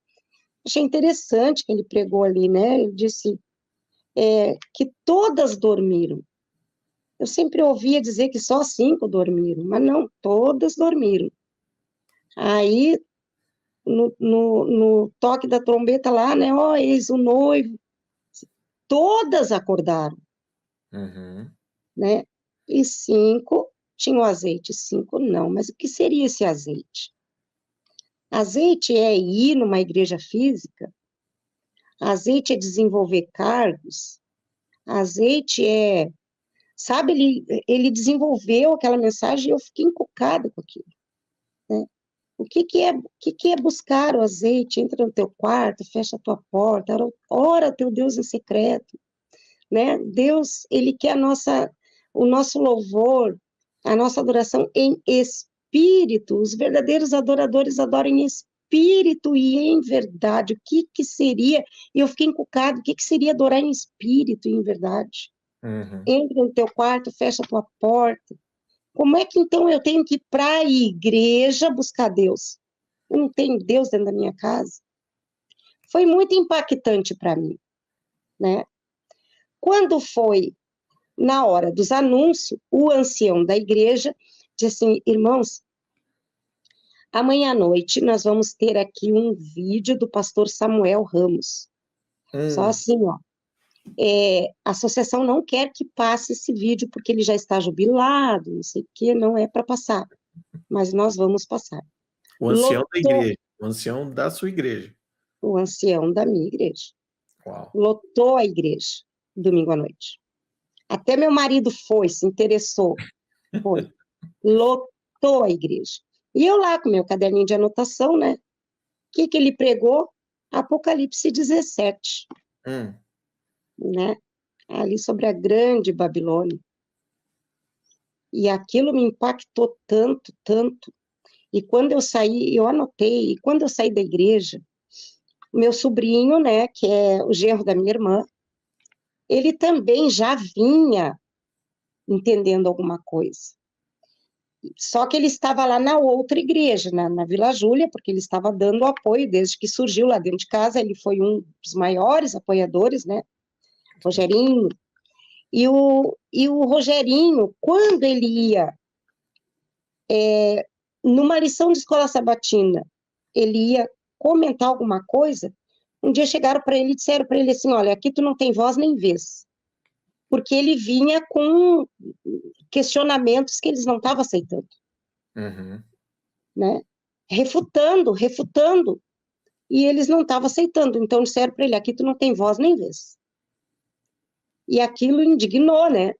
Achei interessante que ele pregou ali, né, ele disse que todas dormiram. Eu sempre ouvia dizer que só 5 dormiram, mas não, todas dormiram. Aí, no toque da trombeta lá, né, ó, eis o noivo, todas acordaram, né? E 5 tinham azeite, 5 não. Mas o que seria esse azeite? Azeite é ir numa igreja física, azeite é desenvolver cargos, azeite é... Sabe, ele desenvolveu aquela mensagem e eu fiquei encucada com aquilo, né? O que é buscar o azeite? Entra no teu quarto, fecha a tua porta, ora teu Deus em secreto, né? Deus, ele quer o nosso louvor, a nossa adoração em espírito. Os verdadeiros adoradores adoram em espírito e em verdade. O que seria? E eu fiquei encucado. O que seria adorar em espírito e em verdade? Entra no teu quarto, fecha a tua porta. Como é que então eu tenho que ir para a igreja buscar Deus? Eu não tenho Deus dentro da minha casa? Foi muito impactante para mim, né? Quando foi na hora dos anúncios, o ancião da igreja disse assim, irmãos, Amanhã à noite nós vamos ter aqui um vídeo do pastor Samuel Ramos. Só assim, ó. A associação não quer que passe esse vídeo porque ele já está jubilado, não sei o que, não é para passar. Mas nós vamos passar. O ancião da igreja, o ancião da sua igreja. O ancião da minha igreja. Uau. Lotou a igreja, domingo à noite. Até meu marido foi, se interessou. Foi. Lotou a igreja. E eu lá com meu caderninho de anotação, né? O que ele pregou? Apocalipse 17, né? Ali sobre a grande Babilônia. E aquilo me impactou tanto, tanto. E quando eu saí, eu anotei, e quando eu saí da igreja, meu sobrinho, né, que é o genro da minha irmã, ele também já vinha entendendo alguma coisa. Só que ele estava lá na outra igreja, na Vila Júlia, porque ele estava dando apoio desde que surgiu lá dentro de casa, ele foi um dos maiores apoiadores, né, Rogerinho. E o Rogerinho, quando ele ia numa lição de escola sabatina, ele ia comentar alguma coisa, um dia chegaram para ele e disseram para ele assim, olha, aqui tu não tem voz nem vez. Porque ele vinha com questionamentos que eles não estavam aceitando. Né? Refutando, e eles não estavam aceitando. Então disseram para ele, aqui tu não tem voz nem vez. E aquilo indignou, né?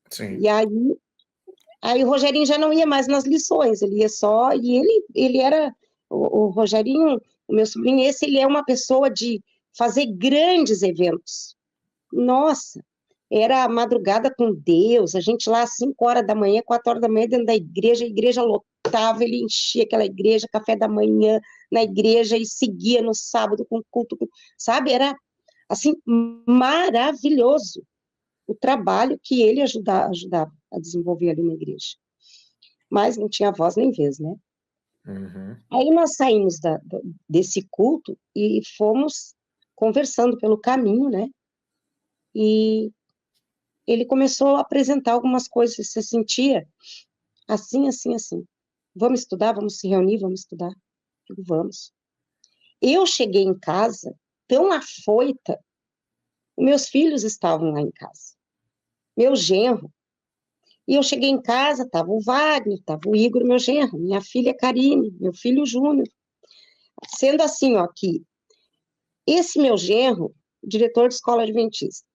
Sim. E aí o Rogerinho já não ia mais nas lições, ele ia só, e ele era, o Rogerinho, o meu sobrinho, ele é uma pessoa de fazer grandes eventos. Nossa, era a madrugada com Deus, a gente lá às 5 horas da manhã, 4 horas da manhã dentro da igreja, a igreja lotava, ele enchia aquela igreja, café da manhã na igreja e seguia no sábado com culto, sabe? Era, assim, maravilhoso o trabalho que ele ajudava a desenvolver ali na igreja. Mas não tinha voz nem vez, né? Aí nós saímos desse culto e fomos conversando pelo caminho, né? E ele começou a apresentar algumas coisas, você sentia assim, assim, assim. Vamos estudar, vamos se reunir, vamos estudar. Eu digo, vamos. Eu cheguei em casa tão afoita, meus filhos estavam lá em casa, meu genro. E eu cheguei em casa, estava o Wagner, estava o Igor, meu genro, minha filha Karine, meu filho Júnior. Sendo assim, ó, que esse meu genro, diretor de escola adventista,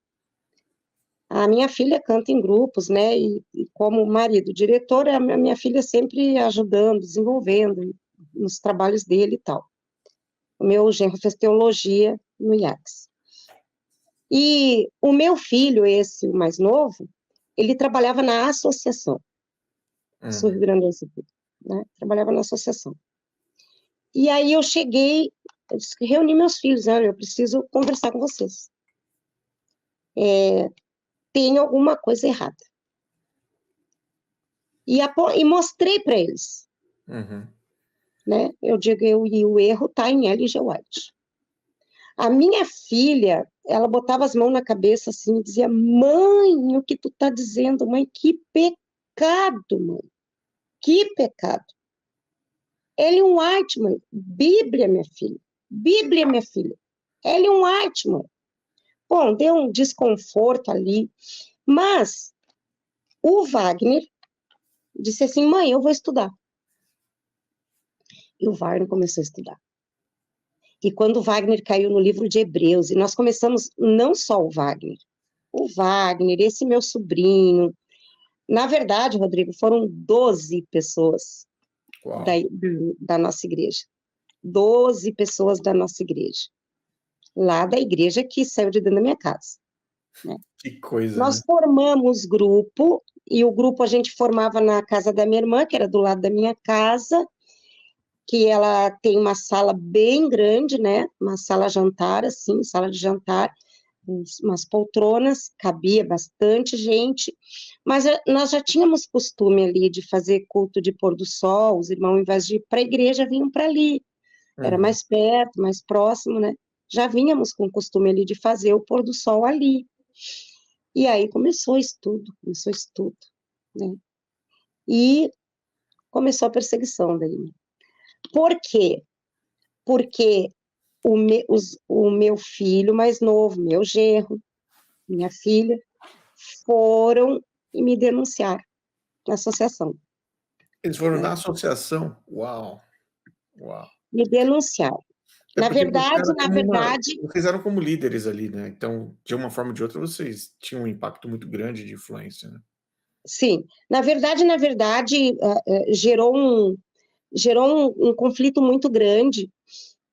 a minha filha canta em grupos, né, e como marido diretor, a minha filha sempre ajudando, desenvolvendo nos trabalhos dele e tal. O meu genro fez teologia no IACS. E o meu filho, esse, o mais novo, ele trabalhava na associação, Sul Rio Grande do Sul, né, trabalhava na associação. E aí eu cheguei, eu reuni meus filhos, né, eu preciso conversar com vocês. Tem alguma coisa errada. E mostrei para eles. Né? Eu digo, e o erro está em L.G. White. A minha filha, ela botava as mãos na cabeça assim e dizia, mãe, o que tu está dizendo, mãe? Que pecado, mãe. Que pecado. Ellen White, mãe. Bíblia, minha filha. Bíblia, minha filha. Ellen White, mãe. Bom, deu um desconforto ali, mas o Wagner disse assim, mãe, eu vou estudar. E o Wagner começou a estudar. E quando o Wagner caiu no livro de Hebreus, e nós começamos, não só o Wagner, esse meu sobrinho, na verdade, Rodrigo, foram 12 pessoas da nossa igreja. 12 pessoas da nossa igreja. Lá da igreja que saiu de dentro da minha casa. Né? Que coisa, Nós né? formamos grupo, e o grupo a gente formava na casa da minha irmã, que era do lado da minha casa, que ela tem uma sala bem grande, né? Uma sala jantar, assim, sala de jantar, umas poltronas, cabia bastante gente, mas nós já tínhamos costume ali de fazer culto de pôr do sol, os irmãos, ao invés de ir para a igreja, vinham para ali, era mais perto, mais próximo, né? Já vínhamos com o costume ali de fazer o pôr do sol ali. E aí começou estudo, né? E começou a perseguição daí. Por quê? Porque o meu filho mais novo, meu genro, minha filha, foram me denunciar na associação. Eles foram Né? na associação? Uau, uau. Me denunciar. É porque Na verdade, vocês eram como líderes ali, né? Então, de uma forma ou de outra, vocês tinham um impacto muito grande de influência, né? sim. Na verdade, gerou um conflito muito grande.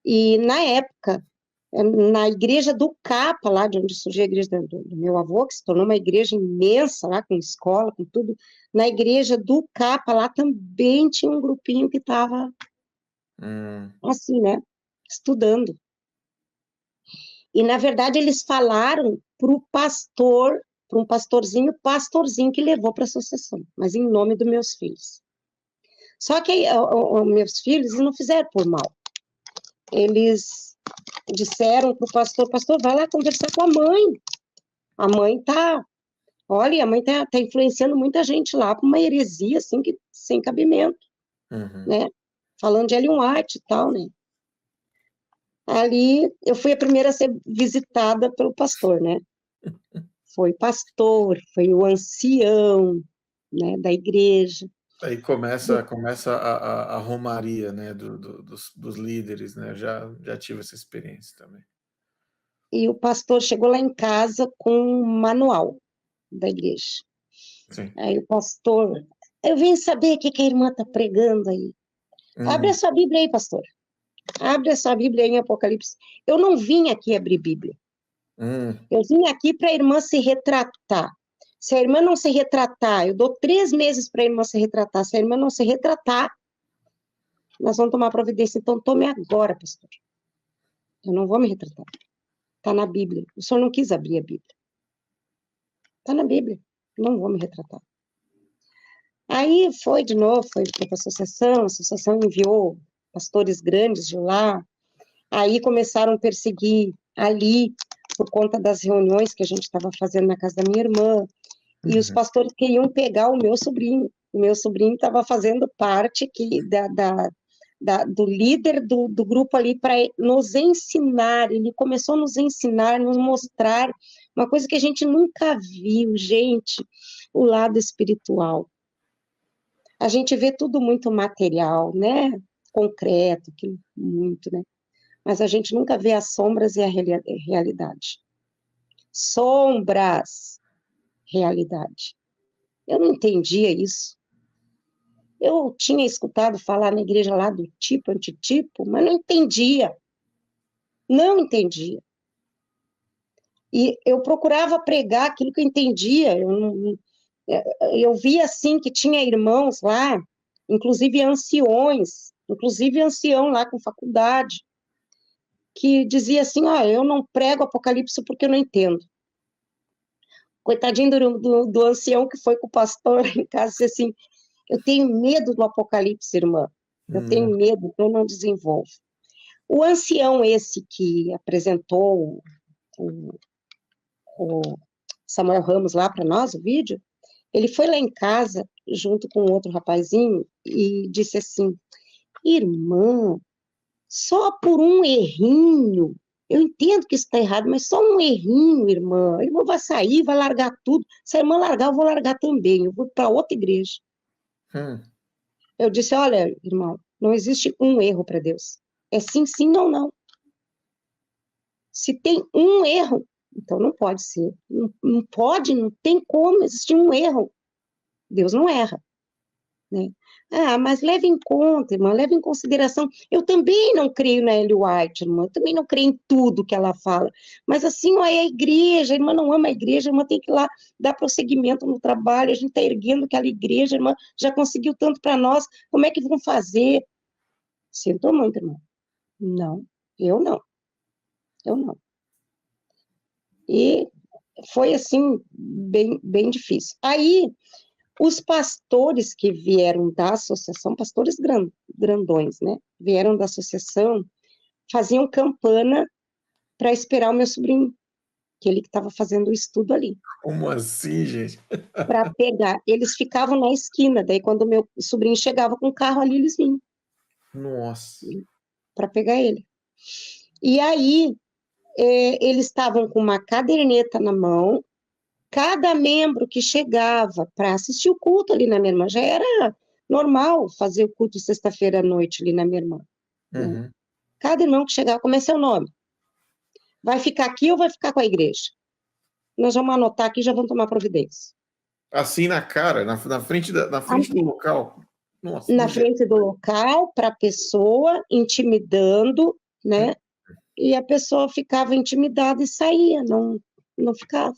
E na época, na igreja do Capa, lá de onde surgiu a igreja do meu avô, que se tornou uma igreja imensa, lá com escola, com tudo, na igreja do Capa, lá também tinha um grupinho que estava assim, né, estudando. E, na verdade, eles falaram para o pastor, para um pastorzinho que levou para a associação, mas em nome dos meus filhos. Só que meus filhos não fizeram por mal. Eles disseram para o pastor, vai lá conversar com a mãe. A mãe olha, a mãe tá influenciando muita gente lá para uma heresia, assim, que, sem cabimento, né? Falando de Ellen White e tal, né? Ali, eu fui a primeira a ser visitada pelo pastor, né? Foi pastor, foi o ancião, né, da igreja. Aí começa a romaria, né, dos líderes, né? Já tive essa experiência também. E o pastor chegou lá em casa com um manual da igreja. Sim. Aí o pastor, eu vim saber o que a irmã está pregando aí. Abre a sua Bíblia aí, pastor. Abre a sua Bíblia aí em Apocalipse. Eu não vim aqui abrir Bíblia. Eu vim aqui para a irmã se retratar. Se a irmã não se retratar, eu dou 3 meses para a irmã se retratar. Se a irmã não se retratar, nós vamos tomar providência. Então, tome agora, pastor. Eu não vou me retratar. Está na Bíblia. O senhor não quis abrir a Bíblia. Está na Bíblia. Não vou me retratar. Aí foi de novo, foi para a associação enviou pastores grandes de lá. Aí começaram a perseguir ali, por conta das reuniões que a gente estava fazendo na casa da minha irmã. E os pastores queriam pegar o meu sobrinho. O meu sobrinho estava fazendo parte do líder do grupo ali para nos ensinar. Ele começou a nos ensinar, nos mostrar uma coisa que a gente nunca viu, gente, o lado espiritual. A gente vê tudo muito material, né? Concreto, que muito, né? Mas a gente nunca vê as sombras e a realidade. Sombras, realidade. Eu não entendia isso. Eu tinha escutado falar na igreja lá do tipo, antitipo, mas não entendia. Não entendia. E eu procurava pregar aquilo que eu entendia. Eu via, assim, que tinha irmãos lá, inclusive ancião lá com faculdade, que dizia assim, eu não prego Apocalipse porque eu não entendo. Coitadinho do ancião que foi com o pastor em casa, disse assim, eu tenho medo do Apocalipse, irmã. Eu tenho medo, então eu não desenvolvo. O ancião esse que apresentou o Samuel Ramos lá para nós, o vídeo, ele foi lá em casa, junto com outro rapazinho, e disse assim, irmã, só por um errinho, eu entendo que isso está errado, mas só um errinho, irmã, a irmã vai sair, vai largar tudo, se a irmã largar, eu vou largar também, eu vou para outra igreja. Eu disse, olha, irmão, não existe um erro para Deus, é sim, sim, não, não. Se tem um erro, então não pode ser, não pode, não tem como existir um erro, Deus não erra, né? Mas leve em conta, irmã, leve em consideração. Eu também não creio na Ellen White, irmã, eu também não creio em tudo que ela fala. Mas assim, é a igreja, a irmã não ama a igreja, a irmã tem que ir lá dar prosseguimento no trabalho, a gente está erguendo aquela igreja, a irmã já conseguiu tanto para nós, como é que vão fazer? Sinto muito, irmã. Não, eu não. Eu não. E foi assim, bem, bem difícil. Aí, os pastores que vieram da associação, pastores grandões, né? Vieram da associação, faziam campana para esperar o meu sobrinho, que ele estava fazendo o estudo ali. Como assim, gente? Para pegar. Eles ficavam na esquina, daí quando o meu sobrinho chegava com o carro ali, eles vinham. Nossa. para pegar ele. E aí, eles estavam com uma caderneta na mão, cada membro que chegava para assistir o culto ali na minha irmã, já era normal fazer o culto sexta-feira à noite ali na minha irmã, né? Uhum. Cada irmão que chegava, como é seu nome? Vai ficar aqui ou vai ficar com a igreja? Nós vamos anotar aqui e já vamos tomar providência. Assim na cara, na frente, na frente do local. Nossa, Na frente do local, para a pessoa, intimidando, né? E a pessoa ficava intimidada e saía, não ficava,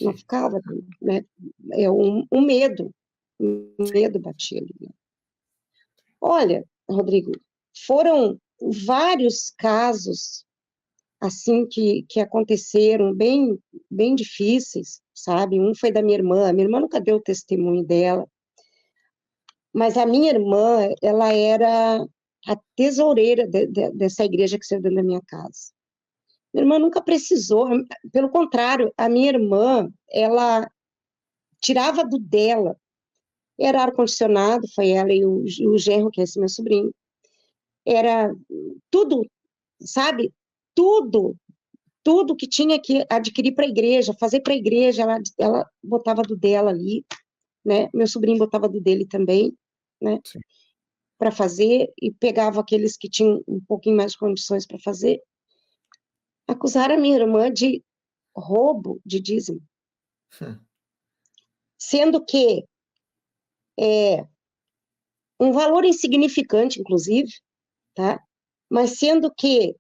não ficava, né? Um medo batia ali, né? Olha, Rodrigo, foram vários casos assim que aconteceram bem difíceis, sabe? Um foi da minha irmã. A minha irmã nunca deu o testemunho dela, mas a minha irmã, ela era a tesoureira dessa igreja que saiu dentro da minha casa. Minha irmã nunca precisou, pelo contrário, a minha irmã, ela tirava do dela, era ar-condicionado, foi ela e o genro, que é esse meu sobrinho, era tudo, sabe? Tudo, tudo que tinha que adquirir para a igreja, fazer para a igreja, ela botava do dela ali, né? Meu sobrinho botava do dele também, né? Para fazer, e pegava aqueles que tinham um pouquinho mais de condições para fazer. Acusaram a minha irmã de roubo de dízimo, sendo que um valor insignificante, inclusive, tá? Mas sendo que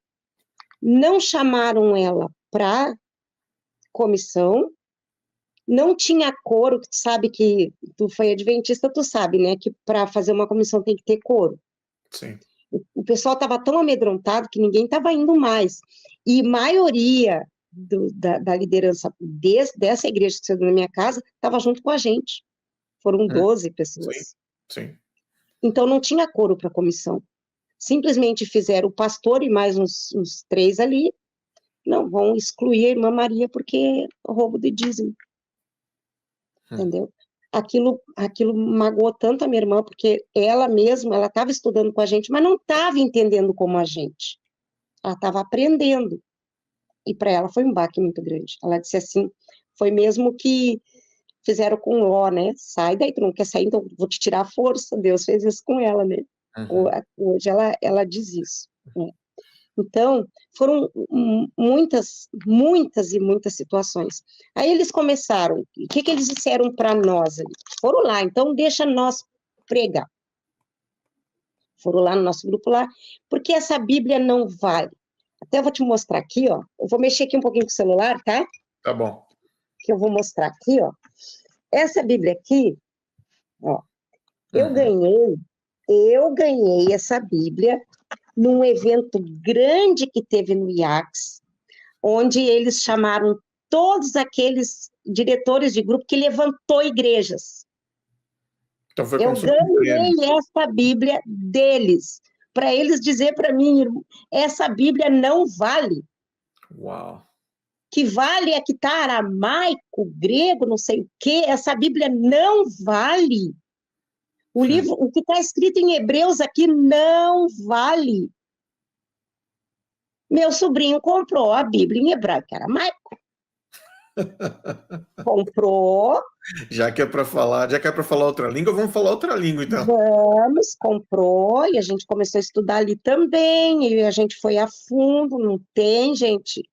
não chamaram ela para comissão, não tinha coro, tu sabe que tu foi adventista, tu sabe, né, que para fazer uma comissão tem que ter coro. Sim. O pessoal estava tão amedrontado que ninguém estava indo mais. E maioria da liderança dessa igreja que saiu da minha casa estava junto com a gente. Foram 12 Sim, pessoas. sim. Então não tinha coro para a comissão. Simplesmente fizeram o pastor e mais uns 3 ali. Não, vão excluir a irmã Maria porque é roubo de dízimo. Entendeu? Aquilo magoou tanto a minha irmã, porque ela mesma, ela estava estudando com a gente, mas não estava entendendo como a gente. Ela estava aprendendo. E para ela foi um baque muito grande. Ela disse assim, foi mesmo que fizeram com Ló, né? Sai daí, tu não quer sair, então vou te tirar a força. Deus fez isso com ela, né? Hoje ela diz isso, né? Então, foram muitas e muitas situações. Aí eles começaram, o que eles disseram para nós? Foram lá, então deixa nós pregar. Foram lá no nosso grupo lá, porque essa Bíblia não vale. Até eu vou te mostrar aqui, ó. Eu vou mexer aqui um pouquinho com o celular, tá? Tá bom. Que eu vou mostrar aqui, ó. Essa Bíblia aqui, ó, eu ganhei essa Bíblia num evento grande que teve no IACS, onde eles chamaram todos aqueles diretores de grupo que levantou igrejas. Então foi como Eu se fosse um prêmio. ganhei essa Bíblia deles, para eles dizer para mim, essa Bíblia não vale. Uau. Que vale é que está aramaico, grego, não sei o quê, essa Bíblia não vale. O livro, o que está escrito em Hebreus aqui não vale. Meu sobrinho comprou a Bíblia em hebraico, aramaico. Comprou. Já que é para falar outra língua, vamos falar outra língua, então. Comprou, e a gente começou a estudar ali também, e a gente foi a fundo, não tem, gente.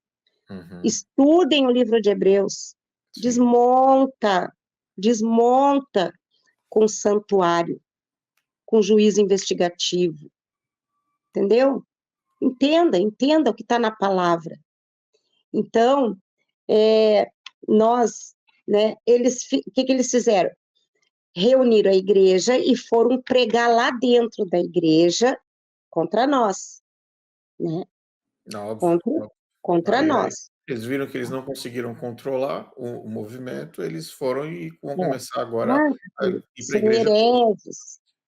Estudem o livro de Hebreus. Desmonta com santuário, com juízo investigativo. Entendeu? Entenda o que está na palavra. Então, nós, né, o que eles fizeram? Reuniram a igreja e foram pregar lá dentro da igreja contra nós, né? Contra nós. Eles viram que eles não conseguiram controlar o movimento, eles foram e vão começar agora a ir para a igreja.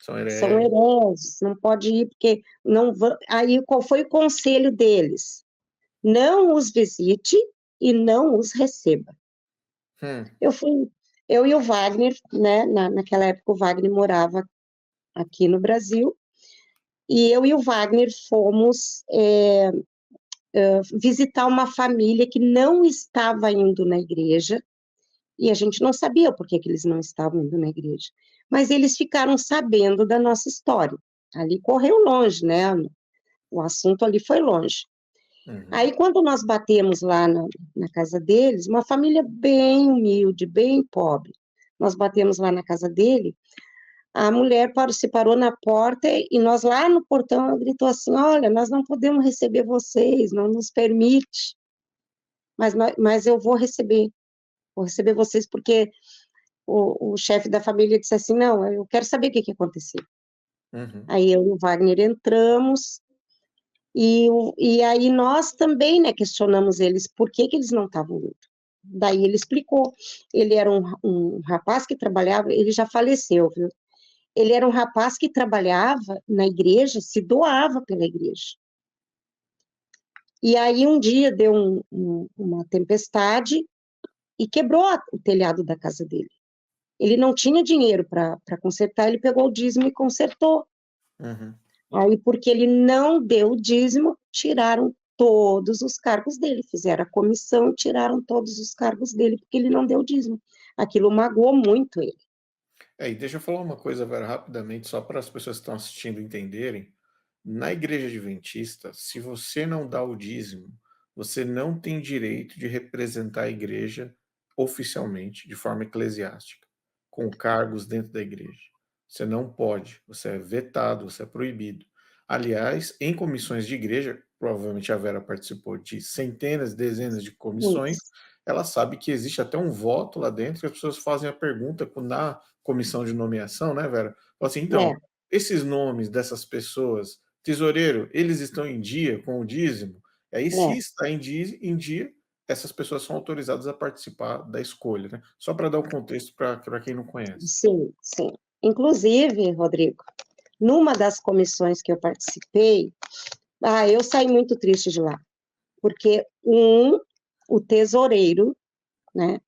São hereges, não pode ir, porque não vão. Aí qual foi o conselho deles? Não os visite e não os receba. Eu e o Wagner, né? Naquela época o Wagner morava aqui no Brasil, E eu e o Wagner fomos visitar uma família que não estava indo na igreja, e a gente não sabia por que eles não estavam indo na igreja. Mas eles ficaram sabendo da nossa história. Ali correu longe, né? O assunto ali foi longe. Uhum. Aí, quando nós batemos lá na casa deles, uma família bem humilde, bem pobre, nós batemos lá na casa dele, a mulher se parou na porta e nós lá no portão, ela gritou assim, olha, nós não podemos receber vocês, não nos permite, mas eu vou receber vocês porque o chefe da família disse assim, não, eu quero saber o que aconteceu. Uhum. Aí eu e o Wagner entramos, e aí nós também, né, questionamos eles por que eles não estavam indo. Daí ele explicou, ele era um rapaz que trabalhava, ele já faleceu, viu? Ele era um rapaz que trabalhava na igreja, se doava pela igreja. E aí um dia deu uma tempestade e quebrou o telhado da casa dele. Ele não tinha dinheiro para consertar, ele pegou o dízimo e consertou. Uhum. Aí, porque ele não deu o dízimo, tiraram todos os cargos dele, fizeram a comissão, tiraram todos os cargos dele, porque ele não deu o dízimo. Aquilo magoou muito ele. E deixa eu falar uma coisa, Vera, rapidamente, só para as pessoas que estão assistindo entenderem. Na igreja adventista, se você não dá o dízimo, você não tem direito de representar a igreja oficialmente, de forma eclesiástica, com cargos dentro da igreja. Você não pode, você é vetado, você é proibido. Aliás, em comissões de igreja, provavelmente a Vera participou de centenas, dezenas de comissões, Muitos. ela sabe que existe até um voto lá dentro que as pessoas fazem a pergunta na comissão de nomeação, né, Vera? Fala assim, É, então, esses nomes dessas pessoas, tesoureiro, eles estão em dia com o dízimo? E aí, se é, está em dia, essas pessoas são autorizadas a participar da escolha, né? Só para dar o contexto para quem não conhece. sim, sim. Inclusive, Rodrigo, numa das comissões que eu participei, eu saí muito triste de lá, porque o tesoureiro, né,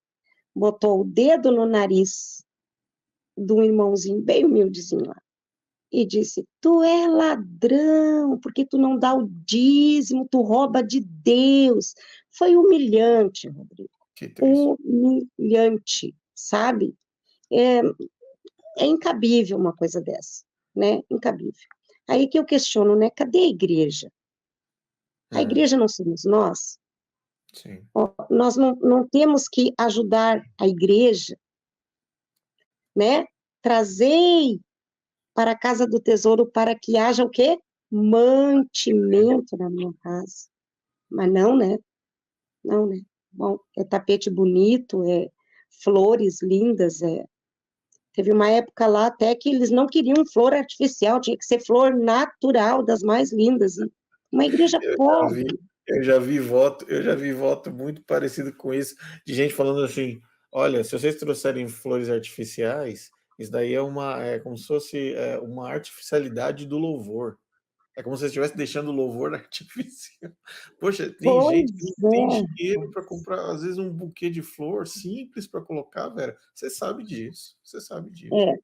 botou o dedo no nariz de um irmãozinho bem humildezinho lá e disse: Tu é ladrão, porque tu não dá o dízimo, tu rouba de Deus. Foi humilhante, Rodrigo. Que triste. Humilhante, sabe? É, é incabível uma coisa dessa, né? Incabível. Aí que eu questiono, né? Cadê a igreja? A Hum, igreja não somos nós? sim. Ó, nós não temos que ajudar a igreja, né? Trazei para a casa do tesouro para que haja o quê? Mantimento na minha casa. Mas não, né? Não, né? Bom, é tapete bonito, é flores lindas, teve uma época lá até que eles não queriam flor artificial, tinha que ser flor natural, das mais lindas. Uma igreja Eu já vi, pobre. eu já vi voto muito parecido com isso, de gente falando assim: olha, se vocês trouxerem flores artificiais, isso daí é como se fosse uma artificialidade do louvor. É como se você estivesse deixando o louvor artificial. Poxa, tem gente que Pois não tem é, dinheiro para comprar, às vezes, um buquê de flor simples para colocar, Vera. Você sabe disso, você sabe disso. é,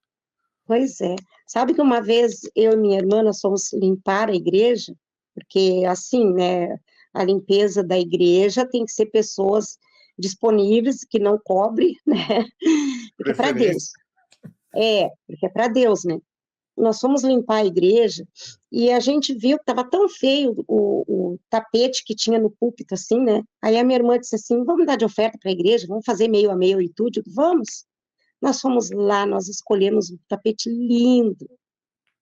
pois é. Sabe que uma vez eu e minha irmã nós fomos limpar a igreja, porque assim, né, a limpeza da igreja tem que ser pessoas disponíveis, que não cobre, né, porque é para Preferência. Deus. Porque é para Deus, né? Nós fomos limpar a igreja e a gente viu que estava tão feio o tapete que tinha no púlpito, assim, né? Aí a minha irmã disse assim: vamos dar de oferta para a igreja, vamos fazer meio a meio e tudo. Eu digo, vamos. Nós fomos lá, nós escolhemos um tapete lindo,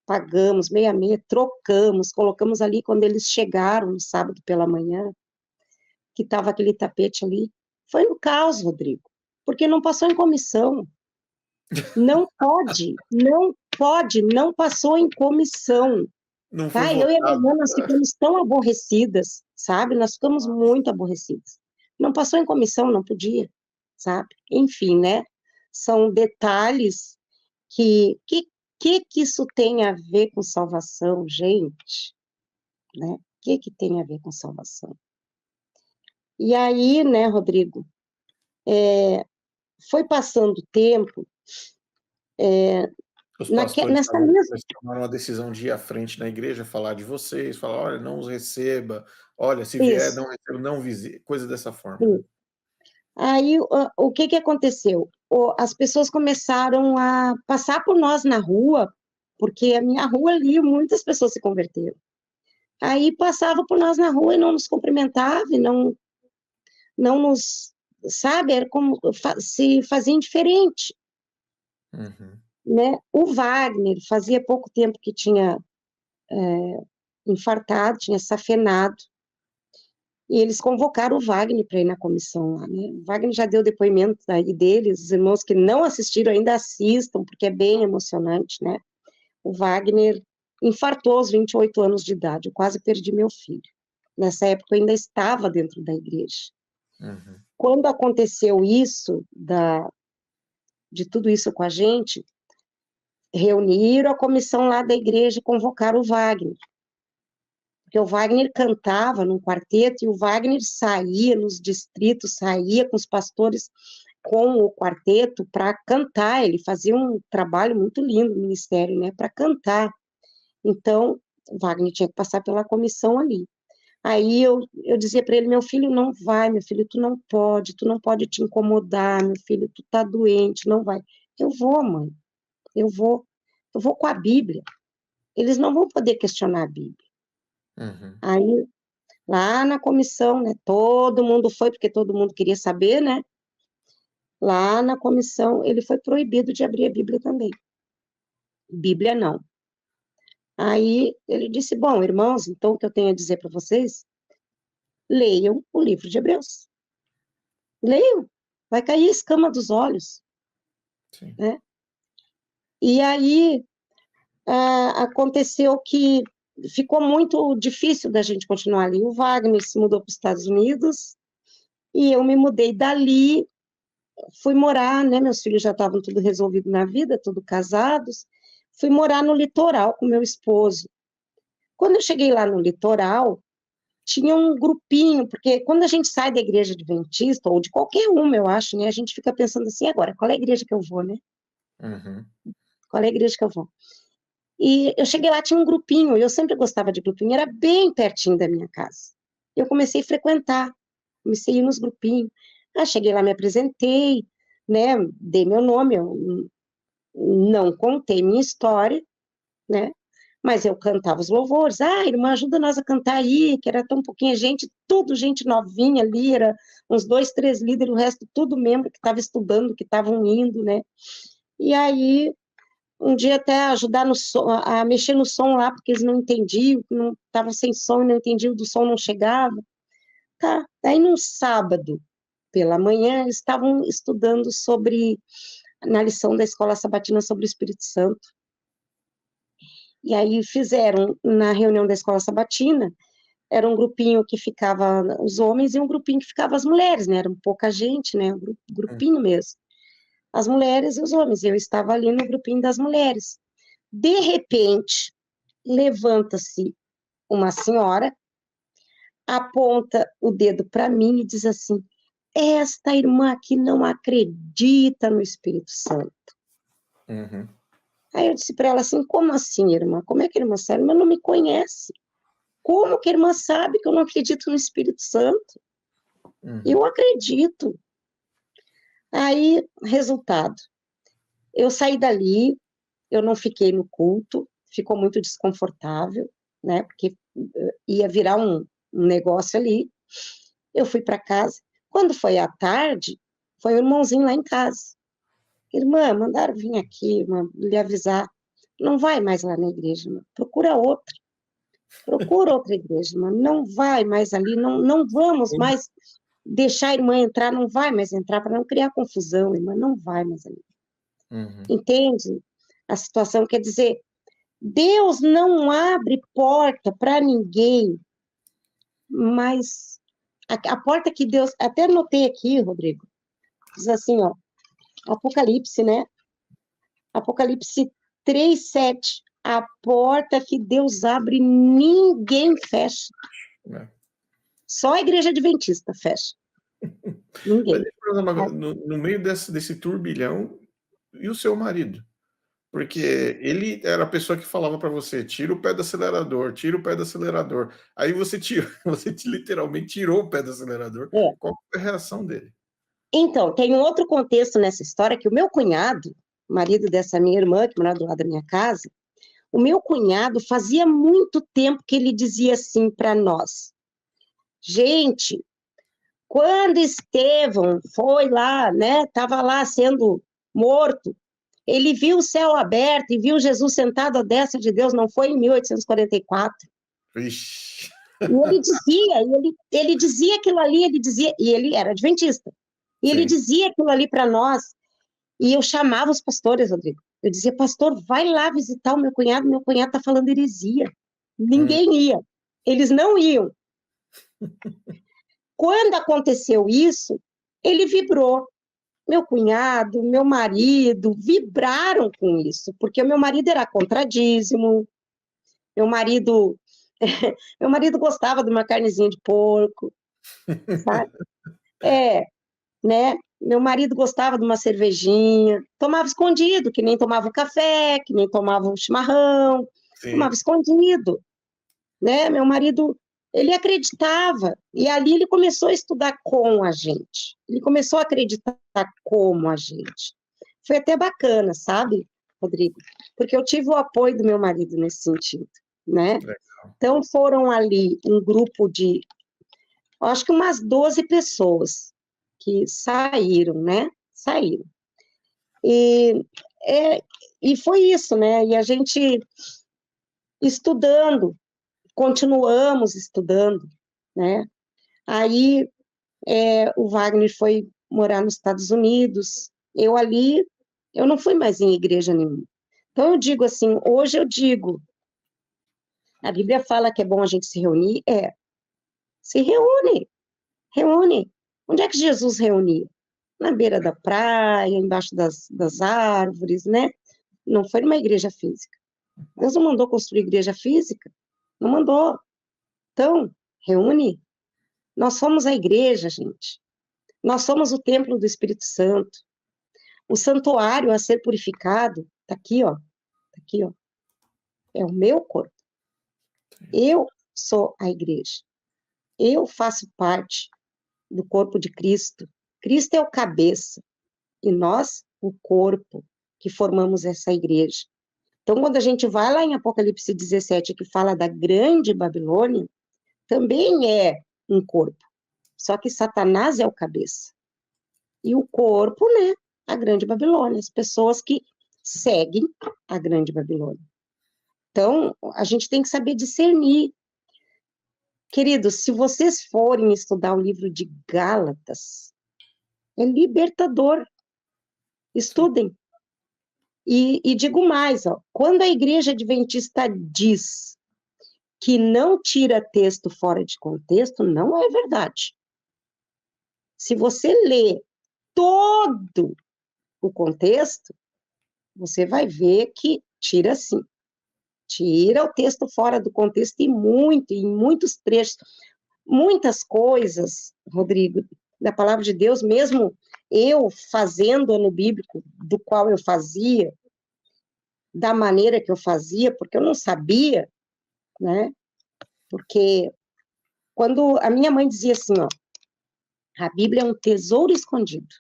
pagamos meio a meio, trocamos, colocamos ali quando eles chegaram no sábado pela manhã, que estava aquele tapete ali. Foi um caos, Rodrigo, porque não passou em comissão. Não pode, não pode, não passou em comissão. Não foi Tá? Eu e a minha votado. irmã, nós ficamos tão aborrecidas, sabe? Nós ficamos muito aborrecidas. Não passou em comissão, não podia, sabe? Enfim, né? São detalhes que isso tem a ver com salvação, gente, né? O que tem a ver com salvação? E aí, né, Rodrigo, foi passando o tempo, Os pastores nessa estavam, mesma... eles tomaram uma decisão de ir à frente na igreja, falar de vocês, falar: "Olha, não os receba, olha, se vier, Isso, não receba, não visite", coisa dessa forma, né? isso. Aí, o que que aconteceu? As pessoas começaram a passar por nós na rua, porque a minha rua ali, muitas pessoas se converteram. Aí passava por nós na rua e não nos cumprimentava, e não nos, sabe, era como se fazia indiferente, Uhum, né? O Wagner, fazia pouco tempo que tinha infartado, tinha safenado, e eles convocaram o Wagner para ir na comissão lá, né? O Wagner já deu depoimento aí dele, os irmãos que não assistiram ainda assistam, porque é bem emocionante, né? O Wagner infartou aos 28 anos de idade, eu quase perdi meu filho. Nessa época eu ainda estava dentro da igreja. uhum, Quando aconteceu isso, de tudo isso com a gente, reuniram a comissão lá da igreja e convocaram o Wagner. Porque o Wagner cantava num quarteto e o Wagner saía nos distritos, saía com os pastores com o quarteto para cantar. Ele fazia um trabalho muito lindo no ministério, né, para cantar. Então, o Wagner tinha que passar pela comissão ali. Aí eu dizia para ele, meu filho, não vai, meu filho, tu não pode te incomodar, meu filho, tu tá doente, não vai. Eu vou, mãe, eu vou, eu vou com a Bíblia. Eles não vão poder questionar a Bíblia. uhum. Aí, lá na comissão, né, todo mundo foi, porque todo mundo queria saber, né, lá na comissão, ele foi proibido de abrir a Bíblia também. Bíblia não. Aí ele disse, bom, irmãos, então o que eu tenho a dizer para vocês, leiam o livro de Hebreus. Leiam, vai cair a escama dos olhos, Sim. né? E aí aconteceu que ficou muito difícil da gente continuar ali. O Wagner se mudou para os Estados Unidos e eu me mudei dali, fui morar, né? Meus filhos já estavam tudo resolvido na vida, tudo casados. Fui morar no litoral com meu esposo. Quando eu cheguei lá no litoral, tinha um grupinho, porque quando a gente sai da igreja adventista, ou de qualquer uma, eu acho, né? A gente fica pensando assim, agora, qual é a igreja que eu vou, né? Uhum, Qual é a igreja que eu vou? E eu cheguei lá, tinha um grupinho, e eu sempre gostava de grupinho, era bem pertinho da minha casa. Eu comecei a frequentar, comecei a ir nos grupinhos. Cheguei lá, me apresentei, né, dei meu nome, eu não contei minha história, né, mas eu cantava os louvores. Irmã, ajuda nós a cantar aí, que era tão pouquinha gente, tudo gente novinha ali, era uns 2, 3 líderes, o resto tudo membro que estava estudando, que estavam indo, né. E aí um dia até ajudar no som, a mexer no som lá, porque eles não entendiam, não estavam sem som e não entendiam, do som não chegava. Tá. Daí, num sábado, pela manhã, eles estavam estudando na lição da Escola Sabatina sobre o Espírito Santo. E aí fizeram, na reunião da Escola Sabatina, era um grupinho que ficava os homens e um grupinho que ficava as mulheres, né? Era pouca gente, né? Um uhum, grupinho mesmo. As mulheres e os homens. Eu estava ali no grupinho das mulheres. De repente, levanta-se uma senhora, aponta o dedo para mim e diz assim: esta irmã aqui não acredita no Espírito Santo. uhum, Aí eu disse para ela assim: como assim, irmã? Como é que a irmã sabe? A irmã não me conhece. Como que a irmã sabe que eu não acredito no Espírito Santo? uhum, Eu acredito. Aí, resultado, eu saí dali, eu não fiquei no culto, ficou muito desconfortável, né? Porque ia virar um negócio ali. Eu fui para casa. Quando foi à tarde, foi o irmãozinho lá em casa. Irmã, mandaram vir aqui, irmã, lhe avisar. Não vai mais lá na igreja, irmã. Procura outra igreja, irmã. Não vai mais ali, não vamos mais deixar a irmã entrar, não vai mais entrar para não criar confusão, irmã, não vai mais ali. uhum, Entende? A situação quer dizer, Deus não abre porta para ninguém, mas a porta que Deus, até anotei aqui, Rodrigo, diz assim, ó, Apocalipse, né? Apocalipse 3:7. A porta que Deus abre, ninguém fecha. né. Só a igreja adventista fecha. Mas Ninguém. deixa eu perguntar uma coisa, no meio desse turbilhão, e o seu marido? Porque ele era a pessoa que falava para você, tira o pé do acelerador, tira o pé do acelerador. Aí você tira, você literalmente tirou o pé do acelerador. É. Qual foi a reação dele? Então, tem um outro contexto nessa história, que o meu cunhado, marido dessa minha irmã, que morava do lado da minha casa, o meu cunhado fazia muito tempo que ele dizia assim para nós: gente, quando Estevão foi lá, né, estava lá sendo morto, ele viu o céu aberto e viu Jesus sentado à destra de Deus, não foi em 1844. Vixe. E ele dizia aquilo ali, ele dizia, e ele era adventista, e ele Sim. dizia aquilo ali para nós, e eu chamava os pastores, Rodrigo. Eu dizia, pastor, vai lá visitar o meu cunhado está falando heresia. Ninguém ia. Eles não iam. Quando aconteceu isso, ele vibrou. Meu cunhado, meu marido vibraram com isso, porque o meu marido era contra dízimo, meu marido, meu marido gostava de uma carnezinha de porco, sabe? É, né? Meu marido gostava de uma cervejinha, tomava escondido, que nem tomava o café, que nem tomava o chimarrão, tomava Sim. escondido, né? Meu marido, ele acreditava, e ali ele começou a estudar com a gente, ele começou a acreditar como a gente. Foi até bacana, sabe, Rodrigo? Porque eu tive o apoio do meu marido nesse sentido, né? Legal. Então foram ali um grupo de, acho que umas 12 pessoas que saíram, né? Saíram. E, é, e foi isso, né? E a gente estudando, continuamos estudando, né? Aí o Wagner foi morar nos Estados Unidos, eu ali, eu não fui mais em igreja nenhuma. Então eu digo assim, hoje eu digo, a Bíblia fala que é bom a gente se reunir, se reúne, reúne. Onde é que Jesus reunia? Na beira da praia, embaixo das árvores, né? Não foi numa igreja física. Deus não mandou construir igreja física, não mandou. Então, reúne. Nós somos a igreja, gente. Nós somos o templo do Espírito Santo. O santuário a ser purificado, tá aqui, ó. Tá aqui, ó. É o meu corpo. Eu sou a igreja. Eu faço parte do corpo de Cristo. Cristo é o cabeça e nós, o corpo, que formamos essa igreja. Então, quando a gente vai lá em Apocalipse 17, que fala da grande Babilônia, também é um corpo. Só que Satanás é o cabeça. E o corpo, né, a grande Babilônia, as pessoas que seguem a grande Babilônia. Então, a gente tem que saber discernir. Queridos, se vocês forem estudar o livro de Gálatas, é libertador. Estudem. E digo mais, ó, quando a igreja adventista diz que não tira texto fora de contexto, não é verdade. Se você lê todo o contexto, você vai ver que tira sim. Tira o texto fora do contexto e muito, em muitos trechos, muitas coisas, Rodrigo, da palavra de Deus, mesmo eu fazendo ano bíblico, do qual eu fazia, da maneira que eu fazia, porque eu não sabia, né? Porque quando a minha mãe dizia assim, ó, a Bíblia é um tesouro escondido.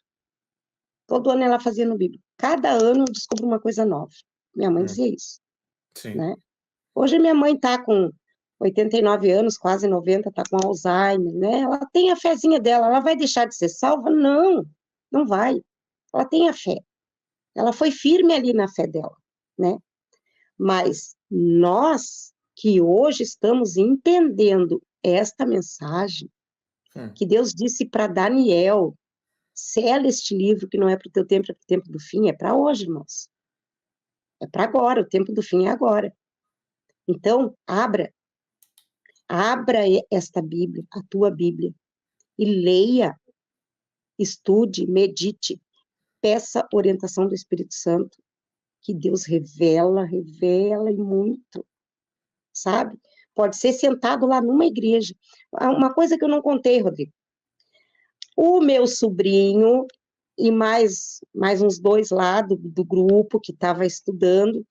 Todo ano ela fazia no Bíblia. Cada ano eu descubro uma coisa nova. Minha mãe dizia isso, Sim. né? Hoje minha mãe está com 89 anos, quase 90, está com Alzheimer, né? Ela tem a fezinha dela, ela vai deixar de ser salva? Não, não vai. Ela tem a fé. Ela foi firme ali na fé dela, né? Mas nós que hoje estamos entendendo esta mensagem, que Deus disse para Daniel, sela este livro que não é para o teu tempo, é para o tempo do fim, é para hoje, irmãos. É para agora, o tempo do fim é agora. Então, abra esta Bíblia, a tua Bíblia, e leia, estude, medite, peça orientação do Espírito Santo, que Deus revela e muito, sabe? Pode ser sentado lá numa igreja. Uma coisa que eu não contei, Rodrigo. O meu sobrinho, e mais uns 2 lá do grupo que estava estudando,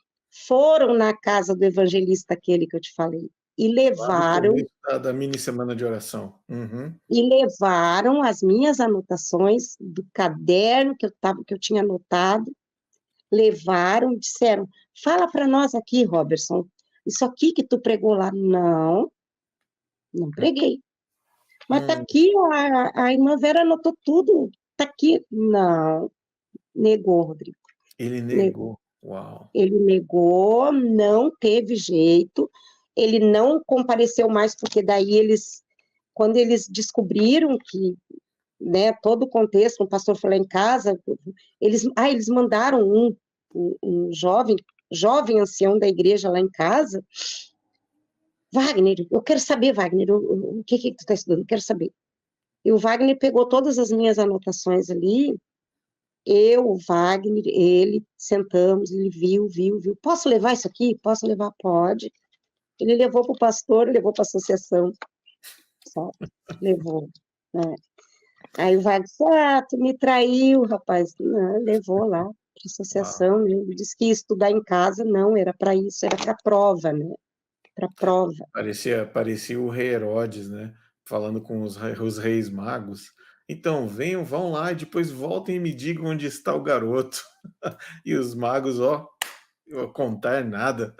foram na casa do evangelista aquele que eu te falei, e Lá no levaram começo da mini semana de oração. Uhum. as minhas anotações do caderno que eu tinha anotado, levaram, disseram, fala para nós aqui, Robertson, isso aqui que tu pregou lá, não preguei. Mas tá aqui, a irmã Vera anotou tudo, tá aqui. Não, negou, Rodrigo. Ele negou. Uau. Ele negou, não teve jeito, ele não compareceu mais, porque daí quando eles descobriram que, né, todo o contexto, o pastor foi lá em casa, eles mandaram um jovem ancião da igreja lá em casa. Wagner, eu quero saber, Wagner, o que tu está estudando? Eu quero saber. E o Wagner pegou todas as minhas anotações ali, eu, o Wagner, ele, sentamos, ele viu. Posso levar isso aqui? Posso levar? Pode. Ele levou para o pastor, levou para a associação, só levou, né? Aí o Wagner disse, tu me traiu, rapaz. Não, levou lá para a associação, ele disse que ia estudar em casa, não, era para isso, era para a prova, né? Para a prova. Parecia o rei Herodes, né? Falando com os reis magos. Então, vão lá e depois voltem e me digam onde está o garoto. E os magos, contar nada.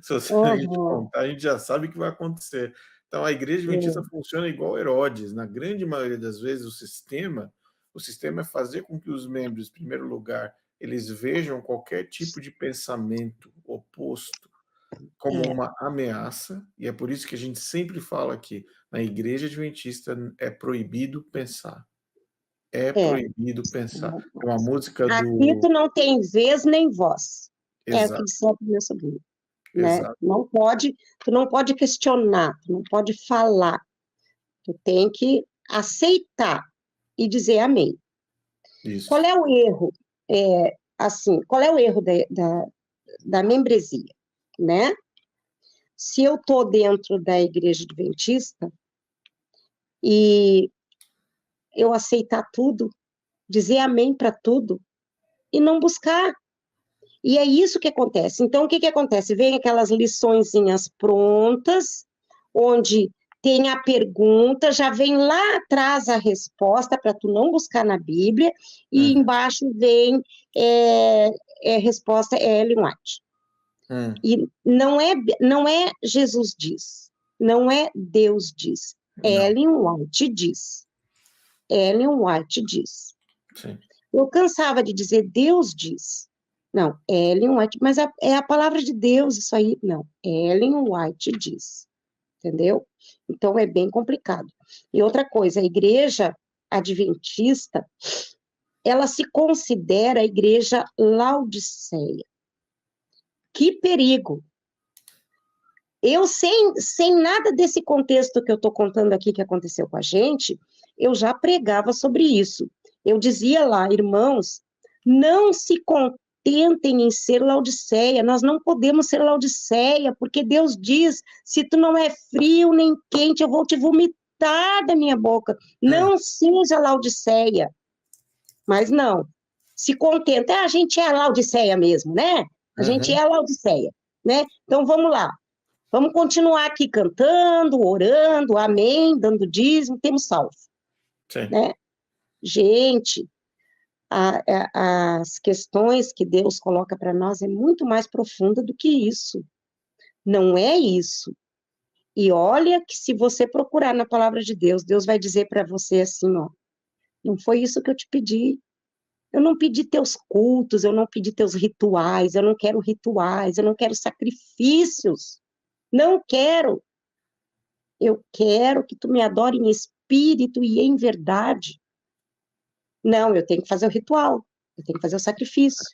Se a gente contar, a gente já sabe o que vai acontecer. Então, a igreja adventista funciona igual Herodes. Na grande maioria das vezes, o sistema é fazer com que os membros, em primeiro lugar, eles vejam qualquer tipo de pensamento oposto como uma ameaça, e é por isso que a gente sempre fala que na igreja adventista é proibido pensar. É proibido pensar. É uma música Aqui do... tu não tem vez nem voz. É o que Exato, disseram para o meu sobrinho, né? exato. Tu não pode questionar, tu não pode falar. Tu tem que aceitar e dizer amém. Isso. Qual é o erro? Qual é o erro da membresia, né? Se eu estou dentro da igreja adventista e eu aceitar tudo, dizer amém para tudo e não buscar. E é isso que acontece. Então, o que acontece? Vem aquelas liçõezinhas prontas, onde tem a pergunta, já vem lá atrás a resposta para tu não buscar na Bíblia, e embaixo vem resposta Ellen White. E não é Jesus diz, não é Deus diz, Ellen White diz. Ellen White diz. Sim. Eu cansava de dizer Deus diz. Não, Ellen White, mas é a palavra de Deus isso aí. Não, Ellen White diz. Entendeu? Então é bem complicado. E outra coisa, a igreja adventista, ela se considera a igreja Laodiceia. Que perigo! Eu, sem nada desse contexto que eu estou contando aqui que aconteceu com a gente, eu já pregava sobre isso. Eu dizia lá, irmãos, não se contentem em ser Laodiceia, nós não podemos ser Laodiceia, porque Deus diz, se tu não é frio nem quente, eu vou te vomitar da minha boca. Não seja Laodiceia. Mas não, se contenta, a gente é Laodiceia mesmo, né? A gente é Laodiceia, né? Então vamos lá. Vamos continuar aqui cantando, orando, amém, dando dízimo, temos salvo. Sim. Né? Gente, as questões que Deus coloca para nós é muito mais profunda do que isso. Não é isso. E olha que se você procurar na palavra de Deus, Deus vai dizer para você assim, ó, não foi isso que eu te pedi. Eu não pedi teus cultos, eu não pedi teus rituais, eu não quero rituais, eu não quero sacrifícios. Não quero. Eu quero que tu me adore em espírito e em verdade. Não, eu tenho que fazer o ritual, eu tenho que fazer o sacrifício.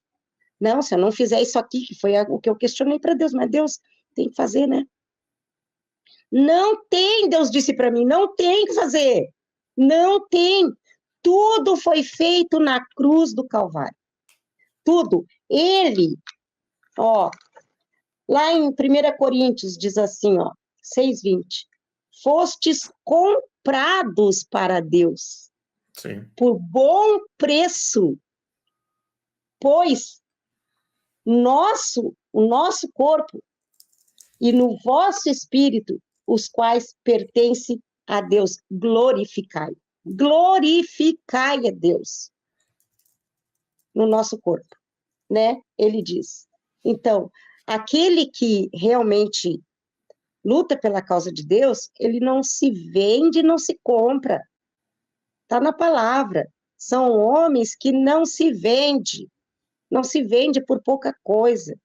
Não, se eu não fizer isso aqui, que foi o que eu questionei para Deus, mas Deus tem que fazer, né? Não tem, Deus disse para mim, não tem que fazer. Não tem. Tudo foi feito na cruz do Calvário. Tudo. Ele, lá em 1 Coríntios diz assim, 6:20, fostes comprados para Deus. Sim. por bom preço, pois o nosso corpo e no vosso espírito, os quais pertencem a Deus, glorificai. Glorificai a Deus no nosso corpo, né? Ele diz. Então, aquele que realmente luta pela causa de Deus, ele não se vende, não se compra. Está na palavra. São homens que não se vende por pouca coisa.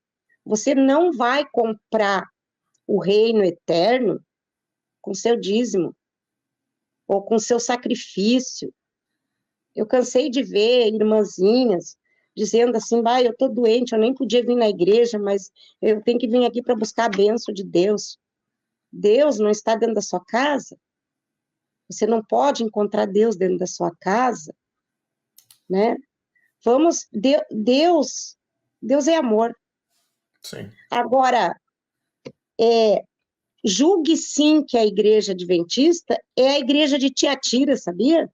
Você não vai comprar o reino eterno com seu dízimo ou com seu sacrifício. Eu cansei de ver irmãzinhas dizendo assim, bah, eu estou doente, eu nem podia vir na igreja, mas eu tenho que vir aqui para buscar a bênção de Deus. Deus não está dentro da sua casa? Você não pode encontrar Deus dentro da sua casa, né? Deus é amor. Sim. Agora, julgue sim que a igreja adventista é a igreja de Tiatira, sabia?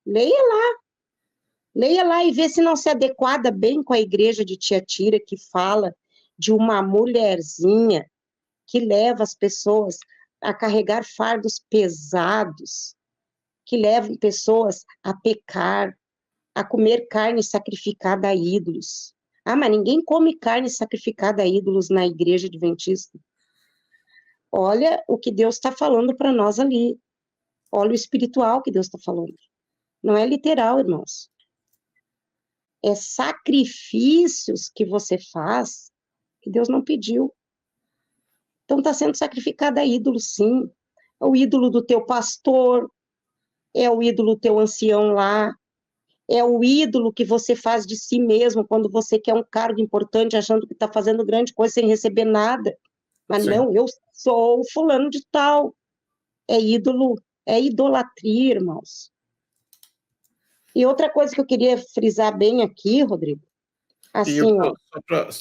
Leia lá e vê se não se adequada bem com a igreja de Tiatira, que fala de uma mulherzinha que leva as pessoas a carregar fardos pesados, que levam pessoas a pecar, a comer carne sacrificada a ídolos. Ah, mas ninguém come carne sacrificada a ídolos na igreja adventista. Olha o que Deus está falando para nós ali. Olha o espiritual que Deus está falando. Não é literal, irmãos. É sacrifícios que você faz que Deus não pediu. Então está sendo sacrificado a ídolo, sim. É o ídolo do teu pastor, é o ídolo do teu ancião lá, é o ídolo que você faz de si mesmo quando você quer um cargo importante, achando que está fazendo grande coisa sem receber nada. Mas Sim. não, eu sou fulano de tal. É ídolo, é idolatria, irmãos. E outra coisa que eu queria frisar bem aqui, Rodrigo, assim, ó.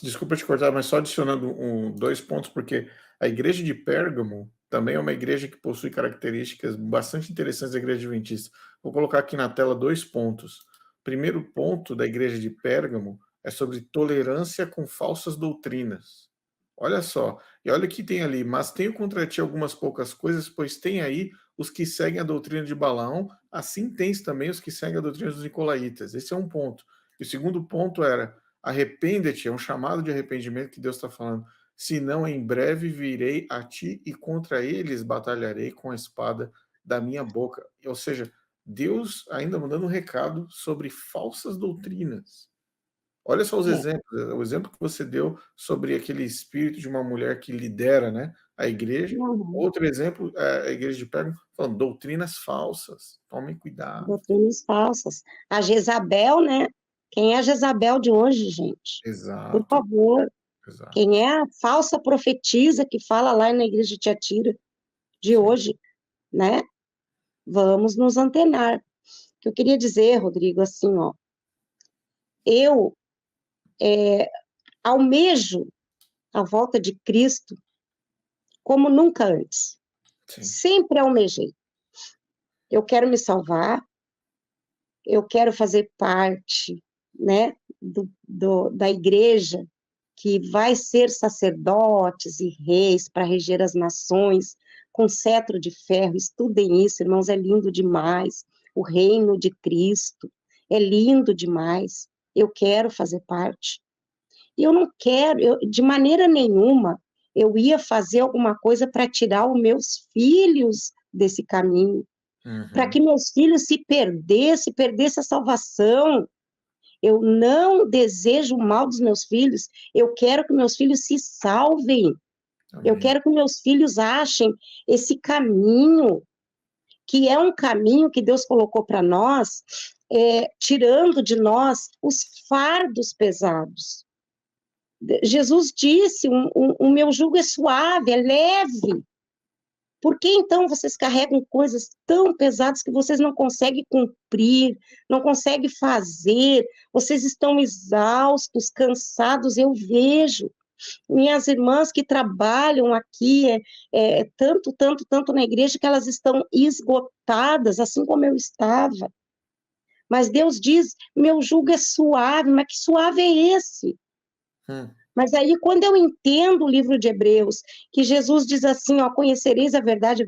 Desculpa te cortar, mas só adicionando dois pontos, porque a igreja de Pérgamo também é uma igreja que possui características bastante interessantes da igreja adventista. Vou colocar aqui na tela 2 pontos. Primeiro ponto da igreja de Pérgamo é sobre tolerância com falsas doutrinas. Olha só, e olha o que tem ali, mas tenho contra ti algumas poucas coisas, pois tem aí os que seguem a doutrina de Balaão, assim tens também os que seguem a doutrina dos nicolaítas. Esse é um ponto. E o segundo ponto era, arrepende-te, é um chamado de arrependimento que Deus está falando. Senão em breve virei a ti e contra eles batalharei com a espada da minha boca. Ou seja, Deus ainda mandando um recado sobre falsas doutrinas. Olha só os exemplos, o exemplo que você deu sobre aquele espírito de uma mulher que lidera, né, a igreja. Outro exemplo, a igreja de Pérgamo, falando doutrinas falsas. Tomem cuidado. Doutrinas falsas. A Jezabel, né? Quem é a Jezabel de hoje, gente? Exato. Por favor. Exato. Quem é a falsa profetisa que fala lá na igreja de Tiatira de hoje, né? Vamos nos antenar. O que eu queria dizer, Rodrigo, assim, ó. Eu almejo a volta de Cristo como nunca antes. Sim. Sempre almejei. Eu quero me salvar, eu quero fazer parte, né, da igreja que vai ser sacerdotes e reis para reger as nações com cetro de ferro. Estudem isso, irmãos, é lindo demais. O reino de Cristo é lindo demais. Eu quero fazer parte. E eu não quero, de maneira nenhuma, eu ia fazer alguma coisa para tirar os meus filhos desse caminho, para que meus filhos se perdesse a salvação. Eu não desejo o mal dos meus filhos, eu quero que meus filhos se salvem. Amém. Eu quero que meus filhos achem esse caminho, que é um caminho que Deus colocou para nós, tirando de nós os fardos pesados. Jesus disse, o meu jugo é suave, é leve. Por que então vocês carregam coisas tão pesadas que vocês não conseguem cumprir, não conseguem fazer? Vocês estão exaustos, cansados, eu vejo. Minhas irmãs que trabalham aqui, tanto, tanto, tanto na igreja, que elas estão esgotadas, assim como eu estava. Mas Deus diz, meu jugo é suave, mas que suave é esse? Mas aí, quando eu entendo o livro de Hebreus, que Jesus diz assim, ó, conhecereis a verdade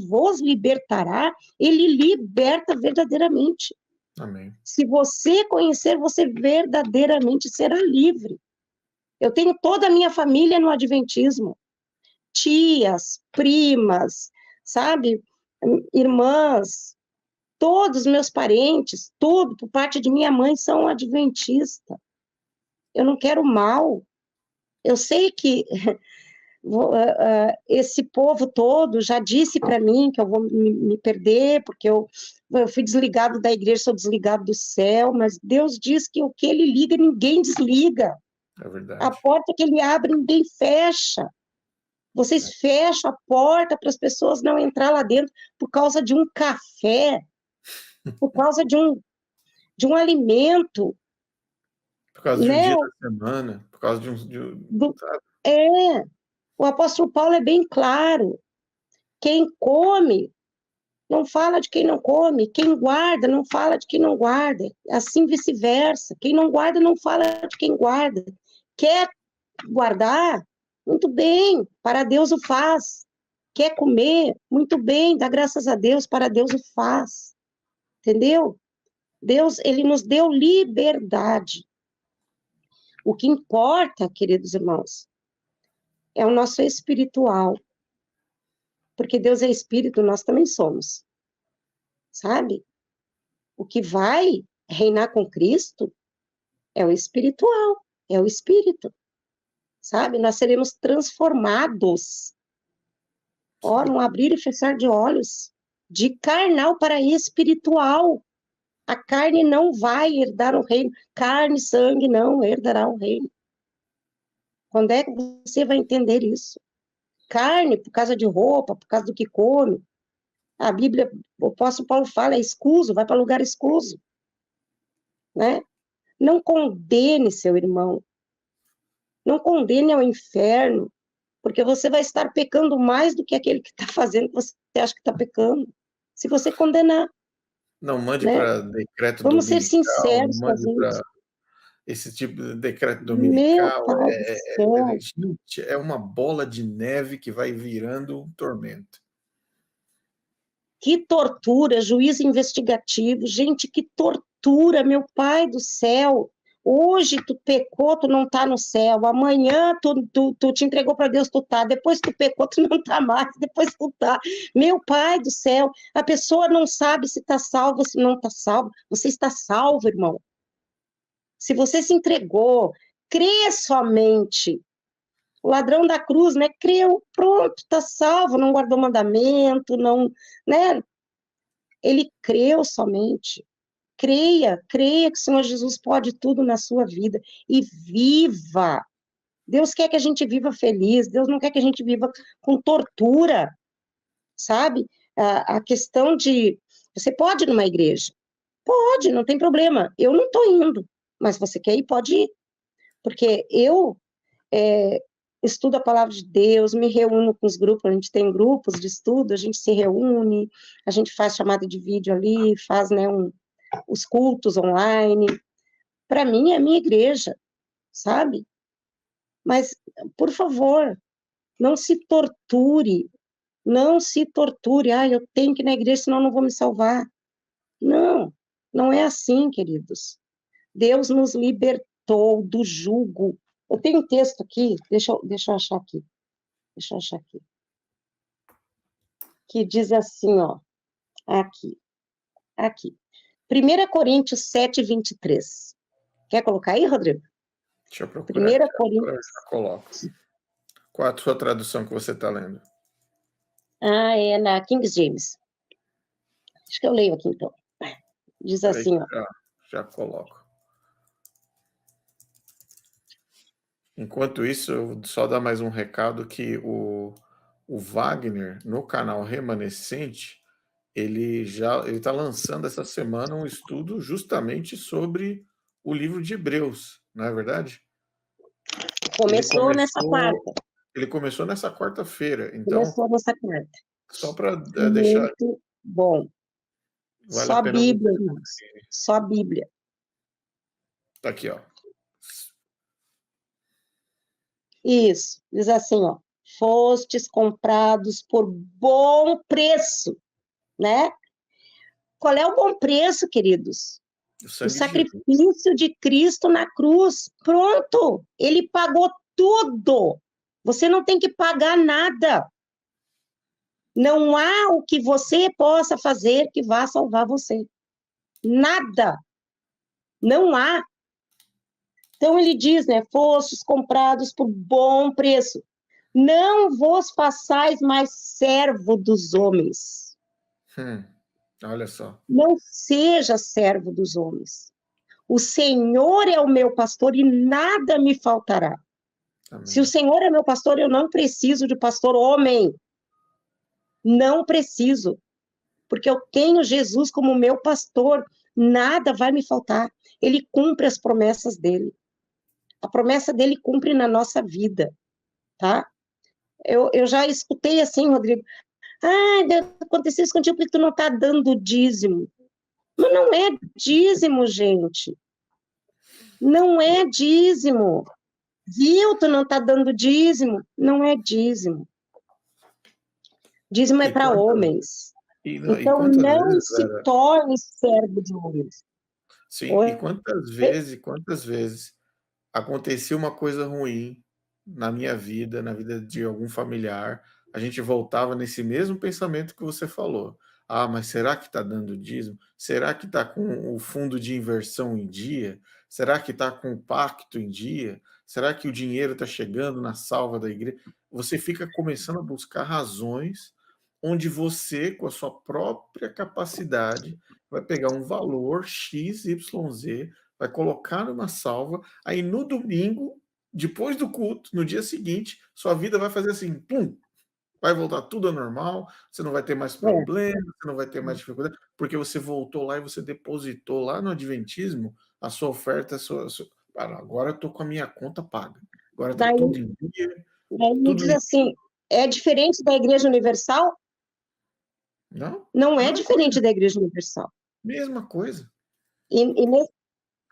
vos libertará, ele liberta verdadeiramente. Amém. Se você conhecer, você verdadeiramente será livre. Eu tenho toda a minha família no adventismo. Tias, primas, sabe? Irmãs, todos os meus parentes, tudo, por parte de minha mãe, são adventistas. Eu não quero mal. Eu sei que esse povo todo já disse para mim que eu vou me perder, porque eu fui desligado da igreja, sou desligado do céu, mas Deus diz que o que ele liga, ninguém desliga. É verdade. A porta que ele abre, ninguém fecha. Vocês fecham a porta para as pessoas não entrar lá dentro por causa de um café, por causa de um alimento. Por causa de um Né? dia da semana, por causa de O apóstolo Paulo é bem claro. Quem come, não fala de quem não come. Quem guarda, não fala de quem não guarda. Assim vice-versa. Quem não guarda, não fala de quem guarda. Quer guardar? Muito bem, para Deus o faz. Quer comer? Muito bem, dá graças a Deus, para Deus o faz. Entendeu? Deus, ele nos deu liberdade. O que importa, queridos irmãos, é o nosso espiritual. Porque Deus é espírito, nós também somos. Sabe? O que vai reinar com Cristo é o espiritual, é o espírito. Sabe? Nós seremos transformados. Ó, num abrir e fechar de olhos, de carnal para espiritual. A carne não vai herdar o reino. Carne e sangue não herdará o reino. Quando é que você vai entender isso? Carne, por causa de roupa, por causa do que come. A Bíblia, o apóstolo Paulo fala, é escuso, vai para lugar escuso. Né? Não condene seu irmão. Não condene ao inferno, porque você vai estar pecando mais do que aquele que está fazendo que você acha que está pecando. Se você condenar. Não mande Né? para decreto Vamos ser dominical, não sinceros com a mande para gente. esse tipo de decreto Meu dominical. Pai do céu. Gente, é uma bola de neve que vai virando um tormento. Que tortura, juiz investigativo. Gente, que tortura, meu Pai do céu. Hoje tu pecou, tu não tá no céu. Amanhã tu te entregou para Deus, tu tá. Depois tu pecou, tu não tá mais. Depois tu tá. Meu Pai do céu, a pessoa não sabe se tá salvo ou se não tá salvo. Você está salvo, irmão. Se você se entregou, crê somente. O ladrão da cruz, né? Creu, pronto, tá salvo, não guardou mandamento, não, né? Ele creu somente. Creia que o Senhor Jesus pode tudo na sua vida e viva. Deus quer que a gente viva feliz, Deus não quer que a gente viva com tortura, sabe? A questão de, você pode ir numa igreja? Pode, não tem problema. Eu não estou indo, mas você quer ir? Pode ir. Porque eu estudo a palavra de Deus, me reúno com os grupos, a gente tem grupos de estudo, a gente se reúne, a gente faz chamada de vídeo ali, faz, né, os cultos online. Para mim, é a minha igreja, sabe? Mas, por favor, não se torture, não se torture. Ah, eu tenho que ir na igreja, senão eu não vou me salvar. Não, não é assim, queridos. Deus nos libertou do jugo. Eu tenho um texto aqui, deixa eu achar aqui. Deixa eu achar aqui. Que diz assim, ó, aqui. 1 Coríntios 7, 23. Quer colocar aí, Rodrigo? Deixa eu procurar 1 aqui, agora eu Coríntios. já coloco. Qual a sua tradução que você está lendo? É na King James. Acho que eu leio aqui, então. Diz Peraí, assim, ó. já coloco. Enquanto isso, eu vou só dar mais um recado que o Wagner, no canal Remanescente, ele está lançando essa semana um estudo justamente sobre o livro de Hebreus, não é verdade? Começou nessa quarta. Ele começou nessa quarta-feira, então, Começou nessa quarta. só para deixar, Muito bom. vale a Só pena Bíblia, você. irmãos. Só Bíblia. Tá aqui, ó. Isso. Diz assim, ó. Fostes comprados por bom preço, né? Qual é o bom preço, queridos? O O sangue de Jesus. sacrifício de Cristo na cruz. Pronto. Ele pagou tudo. Você não tem que pagar nada. Não há o que você possa fazer que vá salvar você. Nada. Não há. Então ele diz, né? Fostes comprados por bom preço. Não vos façais mais servo dos homens. Olha só. Não seja servo dos homens. O Senhor é o meu pastor e nada me faltará. Amém. Se o Senhor é meu pastor, eu não preciso de pastor homem. Não preciso. Porque eu tenho Jesus como meu pastor. Nada vai me faltar. Ele cumpre as promessas dele. A promessa dele cumpre na nossa vida, tá? Eu já escutei assim, Rodrigo. Aconteceu isso contigo porque tu não está dando dízimo. Mas não é dízimo, gente. Não é dízimo. Viu? Tu não está dando dízimo. Não é dízimo. Dízimo é para homens. E Então, quantas não vezes, se torne servo de homens. sim, Oi? e quantas vezes acontecia uma coisa ruim na minha vida, na vida de algum familiar, a gente voltava nesse mesmo pensamento que você falou. Ah, mas será que está dando dízimo? Será que está com o fundo de inversão em dia? Será que está com o pacto em dia? Será que o dinheiro está chegando na salva da igreja? Você fica começando a buscar razões onde você, com a sua própria capacidade, vai pegar um valor X, Y, Z, vai colocar numa salva, aí no domingo, depois do culto, no dia seguinte, sua vida vai fazer assim, pum, vai voltar tudo ao normal, você não vai ter mais problemas, você não vai ter mais dificuldade, porque você voltou lá e você depositou lá no Adventismo a sua oferta, agora eu tô com a minha conta paga, agora tá Daí, tudo em dia, daí me tudo diz em... assim, é diferente da Igreja Universal? Não, Não é mesma diferente coisa, da Igreja Universal. mesma coisa. E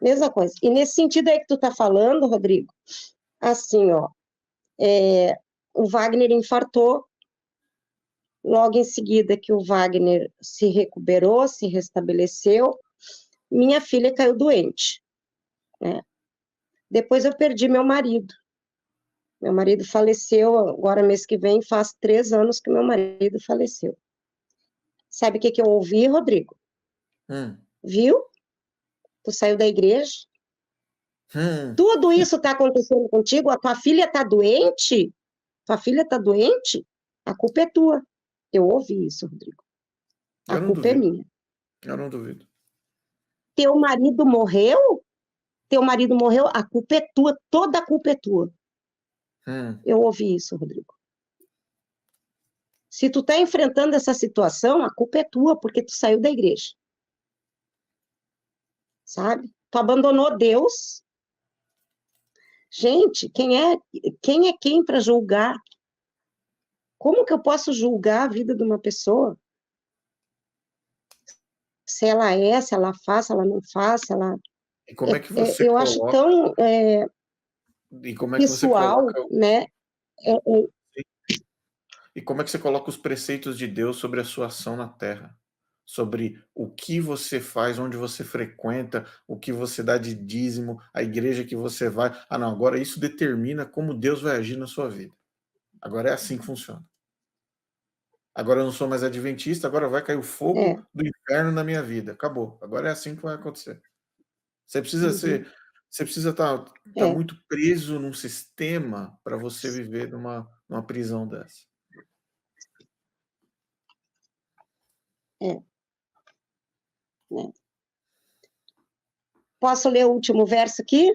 mesma coisa. E nesse sentido aí que tu tá falando, Rodrigo, assim, ó, o Wagner infartou, logo em seguida que o Wagner se recuperou, se restabeleceu, minha filha caiu doente, né? Depois eu perdi meu marido. Meu marido faleceu, agora mês que vem faz 3 anos que meu marido faleceu. Sabe o que eu ouvi, Rodrigo? Viu? Tu saiu da igreja? Tudo isso está acontecendo contigo? A tua filha está doente? Tua filha está doente? A culpa é tua. Eu ouvi isso, Rodrigo. A culpa é minha. Eu não duvido. Teu marido morreu? Teu marido morreu? A culpa é tua. Toda a culpa é tua. Eu ouvi isso, Rodrigo. Se tu está enfrentando essa situação, a culpa é tua, porque tu saiu da igreja. Sabe? Tu abandonou Deus. Gente, quem é quem para julgar? Como que eu posso julgar a vida de uma pessoa? Se ela é, se ela faz, se ela não faz, se ela... E como é que você eu acho coloca... tão E como é que você pessoal, coloca... né? E como é que você coloca os preceitos de Deus sobre a sua ação na terra? Sobre o que você faz, onde você frequenta, o que você dá de dízimo, a igreja que você vai. Ah, não, agora isso determina como Deus vai agir na sua vida. Agora é assim que funciona. Agora eu não sou mais adventista, agora vai cair o fogo do inferno na minha vida. Acabou. Agora é assim que vai acontecer. Você precisa você precisa estar muito preso num sistema para você viver numa prisão dessa. Posso ler o último verso aqui?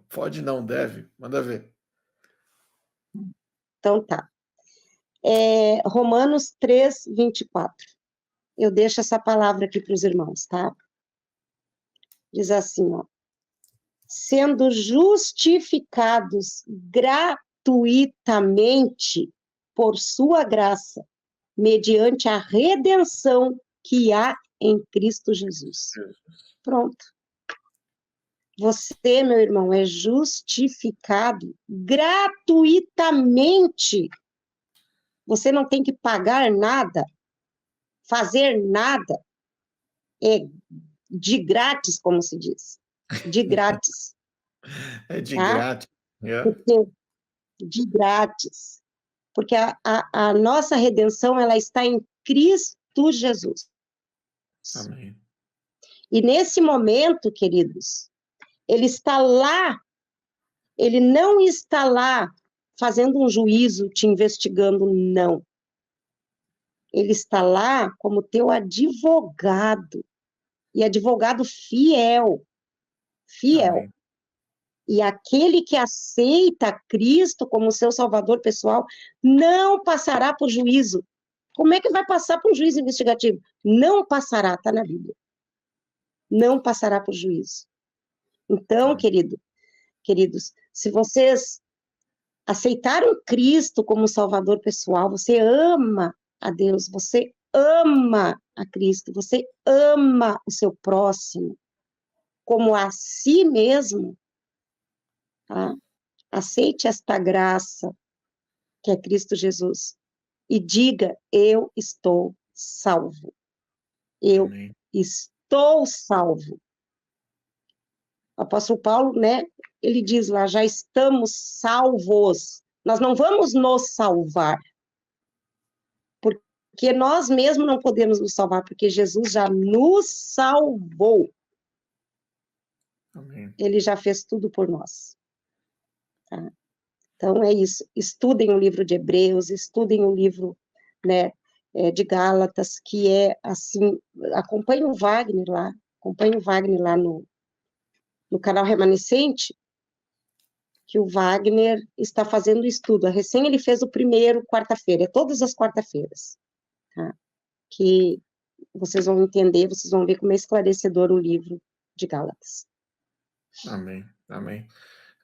Pode, não, deve. Manda ver. Então tá. Romanos 3, 24. Eu deixo essa palavra aqui para os irmãos, tá? Diz assim, ó. sendo justificados gratuitamente por sua graça, mediante a redenção que há em Cristo Jesus. Pronto. Você, meu irmão, é justificado gratuitamente. Você não tem que pagar nada, fazer nada. É de grátis, como se diz. De grátis. É de Tá? grátis. Yeah. Porque, de grátis. Porque a nossa redenção, ela está em Cristo Jesus. Amém. E nesse momento, queridos, ele está lá, ele não está lá fazendo um juízo, te investigando, não. Ele está lá como teu advogado, e advogado fiel, fiel. Amém. E aquele que aceita Cristo como seu salvador pessoal não passará por juízo. Como é que vai passar por um juízo investigativo? Não passará, está na Bíblia. Não passará por juízo. Então, queridos, se vocês aceitaram Cristo como salvador pessoal, você ama a Deus, você ama a Cristo, você ama o seu próximo como a si mesmo, tá? Aceite esta graça que é Cristo Jesus e diga: eu estou salvo. Eu Amém. estou salvo. O apóstolo Paulo, né, ele diz lá, já estamos salvos. Nós não vamos nos salvar, porque nós mesmos não podemos nos salvar, porque Jesus já nos salvou. Amém. Ele já fez tudo por nós. Tá? Então, é isso. Estudem o livro de Hebreus, estudem o livro, né, de Gálatas, que é, assim, acompanhe o Wagner lá no canal Remanescente, que o Wagner está fazendo o estudo. Recém ele fez o primeiro, quarta-feira, é todas as quarta-feiras, tá? Que vocês vão entender, vocês vão ver como é esclarecedor o livro de Gálatas. Amém. Amém.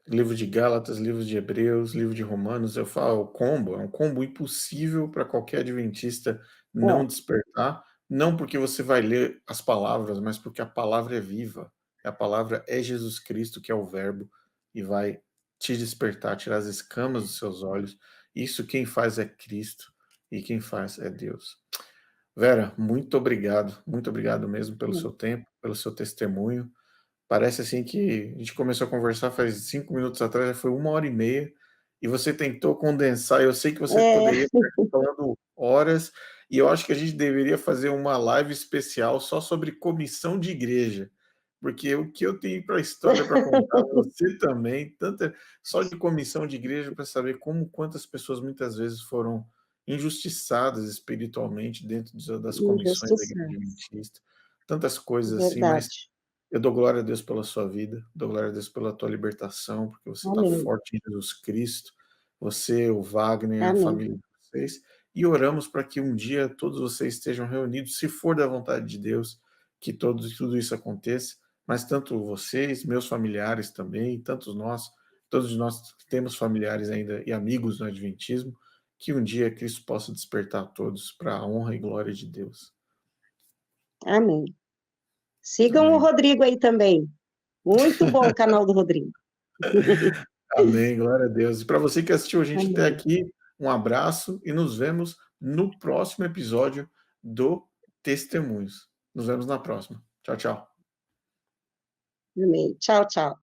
Livro de Gálatas, livro de Hebreus, livro de Romanos, eu falo, é um combo impossível para qualquer adventista não despertar, não porque você vai ler as palavras, mas porque a palavra é viva, a palavra é Jesus Cristo, que é o verbo, e vai te despertar, tirar as escamas dos seus olhos. Isso quem faz é Cristo, e quem faz é Deus. Vera, muito obrigado mesmo pelo seu tempo, pelo seu testemunho. Parece assim que a gente começou a conversar faz 5 minutos atrás, já foi 1 hora e meia, e você tentou condensar. Eu sei que você poderia ficar aqui falando horas, e eu acho que a gente deveria fazer uma live especial só sobre comissão de igreja, porque o que eu tenho para história para contar, você também, tanta só de comissão de igreja para saber quantas pessoas muitas vezes foram injustiçadas espiritualmente dentro das comissões da igreja Injustiçados, adventista, tantas coisas assim, mas verdade. eu dou glória a Deus pela sua vida, dou glória a Deus pela tua libertação, porque você está Amém, forte em Jesus Cristo, você, o Wagner, a amém, família de vocês, e oramos para que um dia todos vocês estejam reunidos, se for da vontade de Deus, que tudo isso aconteça, mas tanto vocês, meus familiares também, todos nós que temos familiares ainda e amigos no Adventismo, que um dia Cristo possa despertar todos para a honra e glória de Deus. amém. Sigam o Amém. Rodrigo aí também. Muito bom o canal do Rodrigo. Amém, glória a Deus. E para você que assistiu a gente até Amém, aqui, um abraço e nos vemos no próximo episódio do Testemunhos. Nos vemos na próxima. Tchau, tchau. amém. Tchau, tchau.